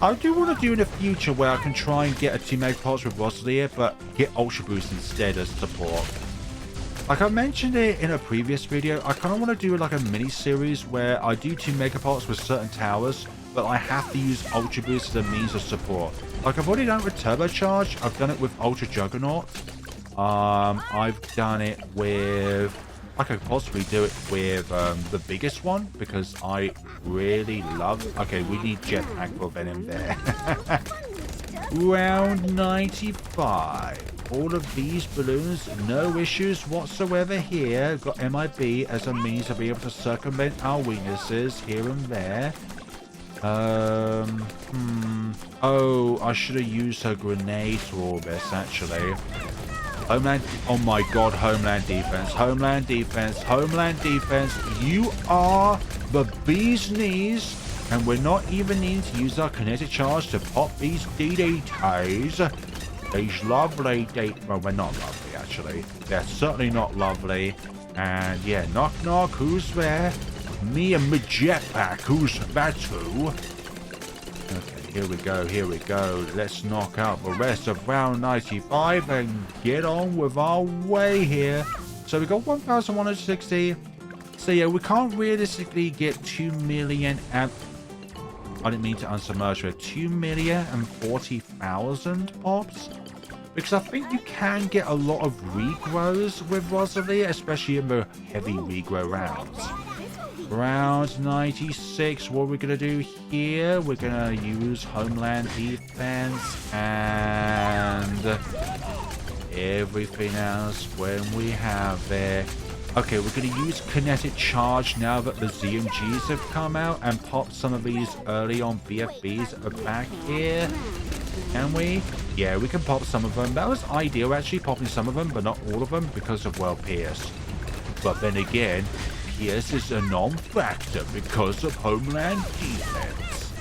I do want to do in the future where I can try and get a 2 Megapops with Rosalia, but get Ultra Boost instead as support. Like I mentioned it in a previous video, I kind of want to do like a mini-series where I do 2 Megapops with certain towers, but I have to use Ultra Boost as a means of support. Like I've already done it with Turbocharge, I've done it with Ultra Juggernaut, I've done it with... I could possibly do it with the biggest one, because I really love... Okay, we need Jetpack for Venom there. Round 95. All of these balloons, no issues whatsoever here. Got MIB as a means to be able to circumvent our weaknesses here and there. Oh, I should have used her grenades for all this, actually. Homeland, oh my god, Homeland Defense, Homeland Defense, Homeland Defense. You are the bee's knees, and we're not even needing to use our kinetic charge to pop these DDTs. These lovely well, we're not lovely, actually. They're certainly not lovely. And yeah, knock knock, who's there? Me and my jetpack, who's that who? Okay, here we go. Let's knock out the rest of round 95 and get on with our way here. So we got 1,160. So yeah, we can't realistically get 2 million I didn't mean to unsubmerge her. 2,040,000 pops? Because I think you can get a lot of regrows with Rosalia, especially in the heavy regrow rounds. Round 96, what we're going to do here, we're going to use Homeland Defense and everything else when we have it. Okay, we're going to use Kinetic Charge now that the ZMGs have come out and pop some of these early on BFBs back here. Can we? Yeah, we can pop some of them. That was ideal, actually, popping some of them, but not all of them because of, well, Pierce. But then again, Pierce is a non-factor because of Homeland Defense.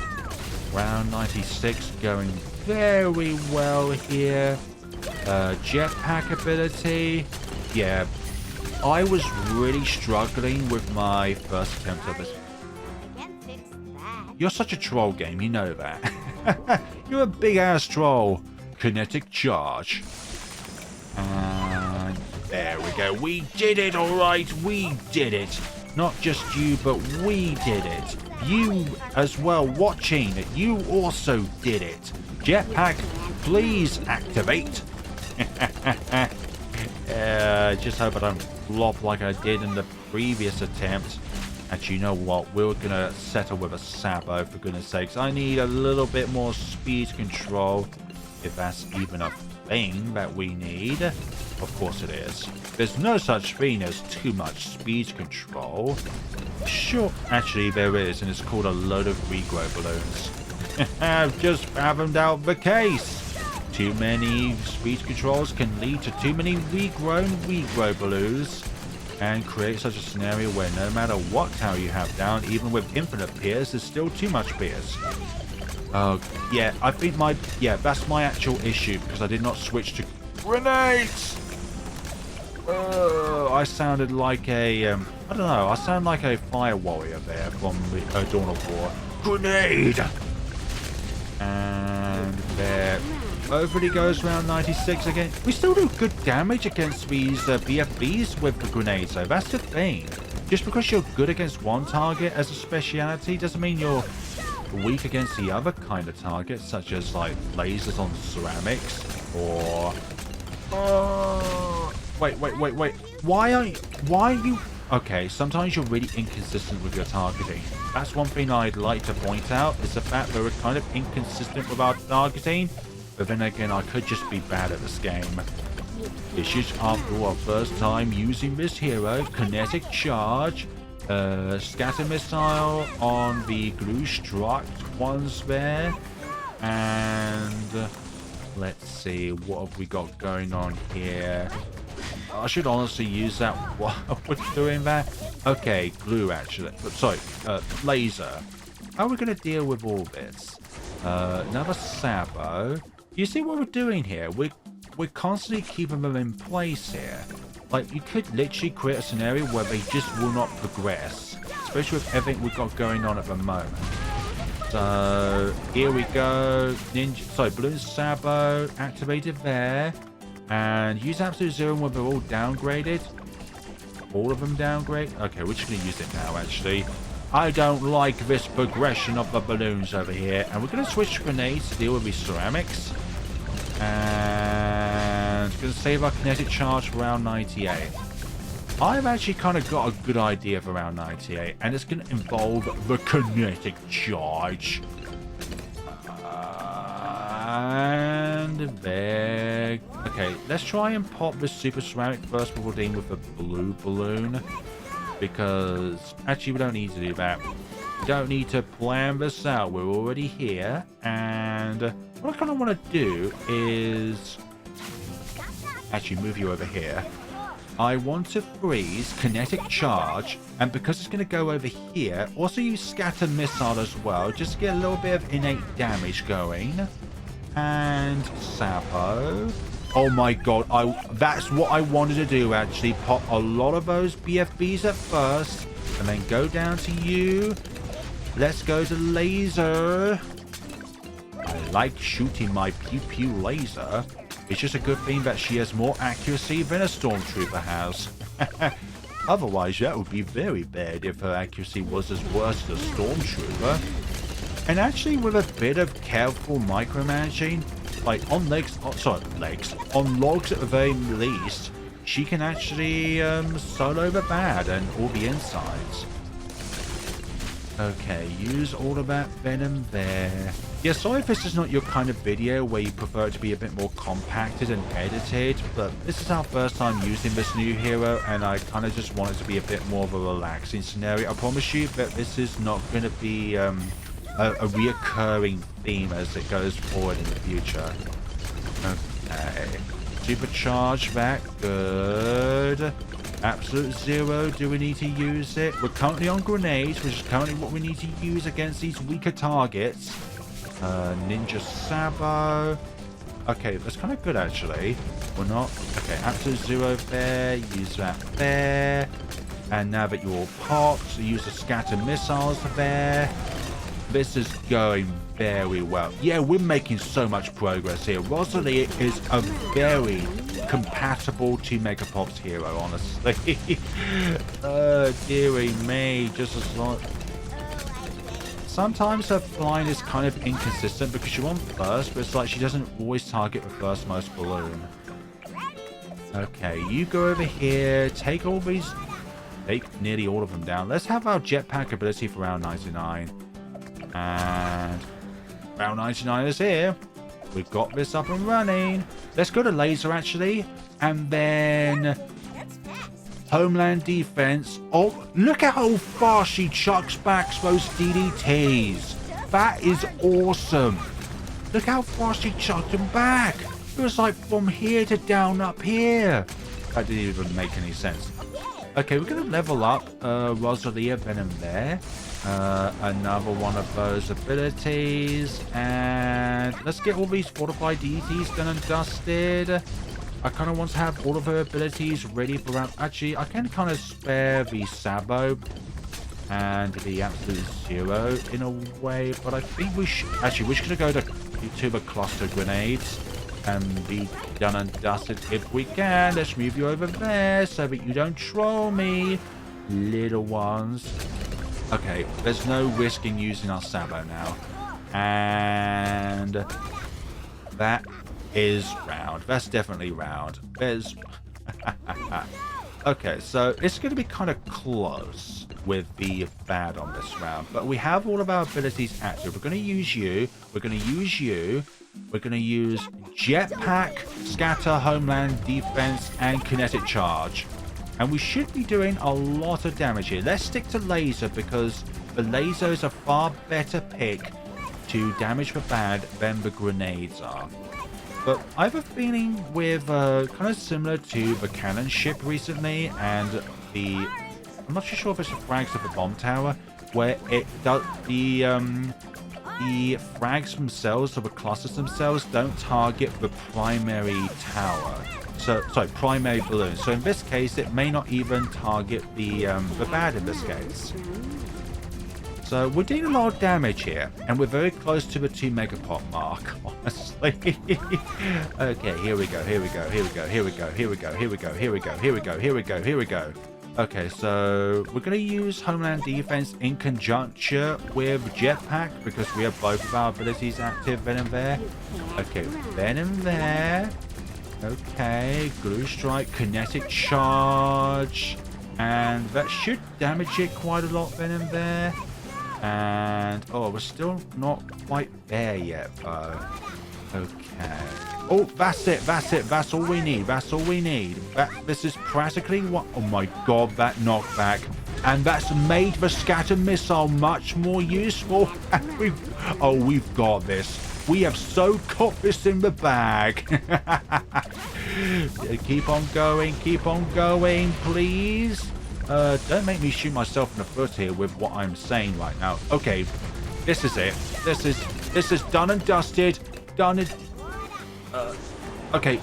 Round 96 going very well here. Jetpack ability. Yeah, I was really struggling with my first attempt of this. You're such a troll game, you know that. You're a big-ass troll. Kinetic charge. And there we go. We did it, alright. We did it. Not just you, but we did it. You as well watching. You also did it. Jetpack, please activate. Just hope I don't flop like I did in the previous attempt. Actually, you know what? We're going to settle with a Sabo, for goodness sakes. I need a little bit more speed control, if that's even a thing that we need. Of course it is. There's no such thing as too much speed control. Sure, actually there is, and it's called a load of regrow balloons. I've just fathomed out the case. Too many speed controls can lead to too many regrow balloons, and create such a scenario where no matter what tower you have down, even with infinite peers, there's still too much peers. Oh, yeah, I think that's my actual issue, because I did not switch to grenades! I sounded like a, I don't know, I sound like a fire warrior there from the Dawn of War. Grenade! And there. Hopefully goes around 96 again. We still do good damage against these BFBs with the grenades, though. That's the thing. Just because you're good against one target as a speciality doesn't mean you're weak against the other kind of targets, such as like lasers on ceramics or... Wait. Why are you... Okay, sometimes you're really inconsistent with your targeting. That's one thing I'd like to point out, is the fact that we're kind of inconsistent with our targeting. But then again, I could just be bad at this game. This is, after all, our first time using this hero. Kinetic charge. Scatter missile on the glue struck ones there. And let's see, what have we got going on here? I should honestly use that while we're doing that. Okay, glue actually. Sorry, laser. How are we going to deal with all this? Another Sabo. You see what we're doing here? We're constantly keeping them in place here. Like, you could literally create a scenario where they just will not progress. Especially with everything we've got going on at the moment. So, here we go. Balloon Sabo activated there. And use Absolute Zero when they're all downgraded. All of them downgrade? Okay, we're just going to use it now, actually. I don't like this progression of the balloons over here. And we're going to switch to grenades to deal with these ceramics. And going to save our kinetic charge for round 98. I've actually kind of got a good idea for round 98. And it's going to involve the kinetic charge. And there. Okay, let's try and pop this super ceramic first before dealing with the blue balloon. Because actually we don't need to do that. We don't need to plan this out. We're already here. And what I kind of want to do is actually move you over here. I want to freeze kinetic charge, and because it's going to go over here, also use scatter missile as well, just to get a little bit of innate damage going. And Sabo. Oh my god, that's what I wanted to do, actually. Pop a lot of those BFBs at first, and then go down to you. Let's go to laser. I like shooting my pew-pew laser. It's just a good thing that she has more accuracy than a stormtrooper has. Otherwise, that would be very bad if her accuracy was as worse as a stormtrooper. And actually, with a bit of careful micromanaging, like on on logs at the very least, she can actually solo the bad and all the insides. Okay, use all of that venom there. Yeah, sorry if this is not your kind of video where you prefer it to be a bit more compacted and edited, but this is our first time using this new hero, and I kind of just want it to be a bit more of a relaxing scenario. I promise you that this is not going to be a reoccurring theme as it goes forward in the future. Okay. Supercharge that. Good. Absolute Zero. Do we need to use it? We're currently on grenades, which is currently what we need to use against these weaker targets. Ninja Sabo. Okay, that's kind of good, actually. We're not... Okay, Absolute Zero there. Use that there. And now that you're all popped, use the scatter missiles there. This is going very well. Yeah, we're making so much progress here. Rosalia is a very compatible to Megapops hero, honestly. Dearie me. Just as long... Sometimes her flying is kind of inconsistent because you're on first, but it's like she doesn't always target the firstmost balloon. Okay, you go over here, take all these... Take nearly all of them down. Let's have our jetpack ability for round 99. And round 99 is here. We've got this up and running. Let's go to laser, actually. And then... Homeland defense. Oh, look at how fast she chucks back those DDTs. That is awesome. Look how fast she chucked them back. It was like from here to down up here. That didn't even make any sense. Okay, we're going to level up Rosalia Venom there. Another one of those abilities. And let's get all these fortified DDTs done and dusted. I kind of want to have all of her abilities ready for round... Actually, I can kind of spare the Sabo and the Absolute Zero in a way, but I think we should... Actually, we're just going to go to the cluster grenades and be done and dusted if we can. Let's move you over there so that you don't troll me, little ones. Okay, there's no risk in using our Sabo now. And that is round. That's definitely round. There's... Okay, so it's going to be kind of close with the bad on this round. But we have all of our abilities active. We're going to use you. We're going to use you. We're going to use Jetpack, Scatter, Homeland, Defense, and Kinetic Charge. And we should be doing a lot of damage here. Let's stick to Laser because the Laser is a far better pick to damage the bad than the grenades are. But I have a feeling with kind of similar to the cannon ship recently and the... I'm not too sure if it's the frags of the bomb tower, where it does the frags themselves, or the clusters themselves, don't target the primary tower. So, sorry, primary balloon. So in this case, it may not even target the bad in this case. So we're doing a lot of damage here, and we're very close to the 2 Megapop mark, honestly. Okay, here we go, here we go, here we go, here we go, here we go, here we go, here we go, here we go, here we go, here we go. Okay, so we're going to use Homeland Defense in conjunction with Jetpack, because we have both of our abilities active, Venom there. Okay, Venom there. Okay, Glue Strike, Kinetic Charge. And that should damage it quite a lot, Venom there. And, oh, we're still not quite there yet, though. Okay. Oh, that's it, that's it. That's all we need. That's all we need. This is practically what... Oh, my God, that knockback. And that's made the scatter missile much more useful. And we've got this. We have so got this in the bag. Keep on going, please. Don't make me shoot myself in the foot here with what I'm saying right now. Okay, this is it. This is done and dusted. Done and... okay,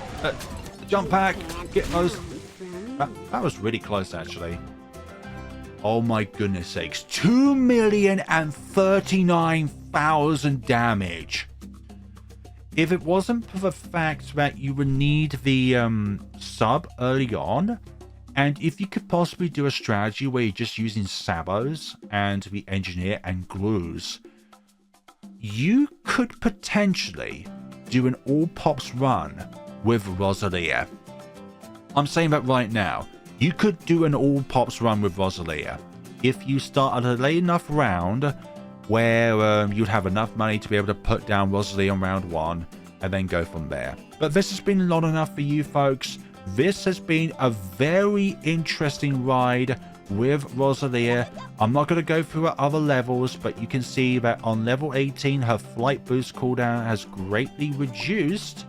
jump pack. Get those... That was really close, actually. Oh my goodness sakes. 2,039,000 damage. If it wasn't for the fact that you would need the sub early on, and if you could possibly do a strategy where you're just using sabos and the engineer and glues, you could potentially do an all pops run with Rosalia. I'm saying that right now. You could do an all pops run with Rosalia if you start at a late enough round where you'd have enough money to be able to put down Rosalia on round 1 and then go from there. But this has been long enough for you folks. This has been a very interesting ride with Rosalia. I'm not going to go through her other levels, but you can see that on level 18 her flight boost cooldown has greatly reduced,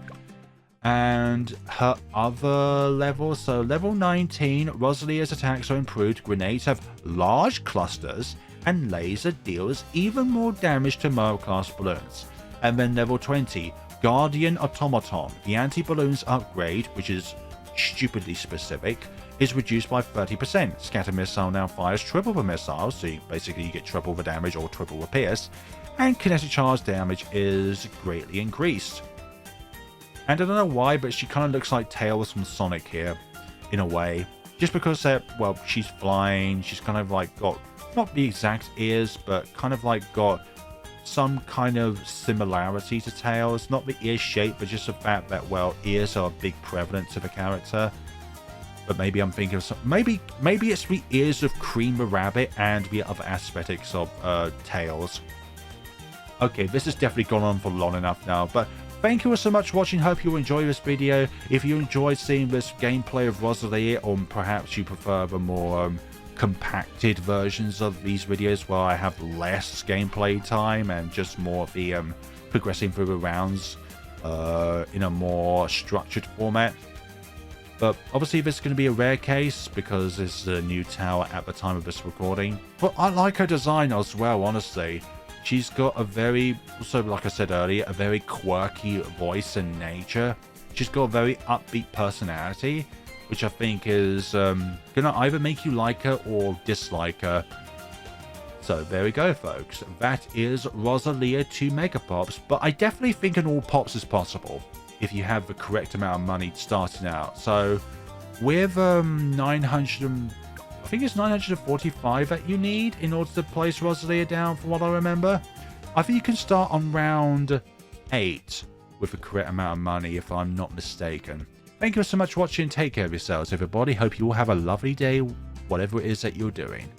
and her other levels, so level 19, Rosalia's attacks are improved, grenades have large clusters, and laser deals even more damage to Moa class balloons. And then level 20, Guardian Automaton, the anti-balloons upgrade, which is stupidly specific, is reduced by 30%. Scatter missile now fires triple the missiles, so basically you get triple the damage or triple the pierce. and kinetic charge damage is greatly increased. And I don't know why, but she kind of looks like Tails from Sonic here, in a way. Just because, well, she's flying, she's kind of like got, not the exact ears, but kind of like got some kind of similarity to Tails. Not the ear shape, but just the fact that, well, ears are a big prevalent to the character. But maybe I'm thinking of some, maybe it's the ears of Cream the Rabbit and the other aesthetics of Tails. Okay, this has definitely gone on for long enough now, but thank you all so much for watching. Hope you enjoy this video. If you enjoyed seeing this gameplay of Rosalia, or perhaps you prefer the more compacted versions of these videos where I have less gameplay time and just more of the progressing through the rounds in a more structured format. But obviously this is going to be a rare case because this is a new tower at the time of this recording. But I like her design as well, honestly. She's got a very, also like I said earlier, a very quirky voice and nature. She's got a very upbeat personality, which I think is going to either make you like her or dislike her. So there we go, folks. That is Rosalia to Megapops, but I definitely think an all pops is possible if you have the correct amount of money starting out. So with 900, I think it's 945 that you need in order to place Rosalia down, from what I remember. I think you can start on round 8 with the correct amount of money, if I'm not mistaken. Thank you so much for watching. Take care of yourselves, everybody. Hope you all have a lovely day, whatever it is that you're doing.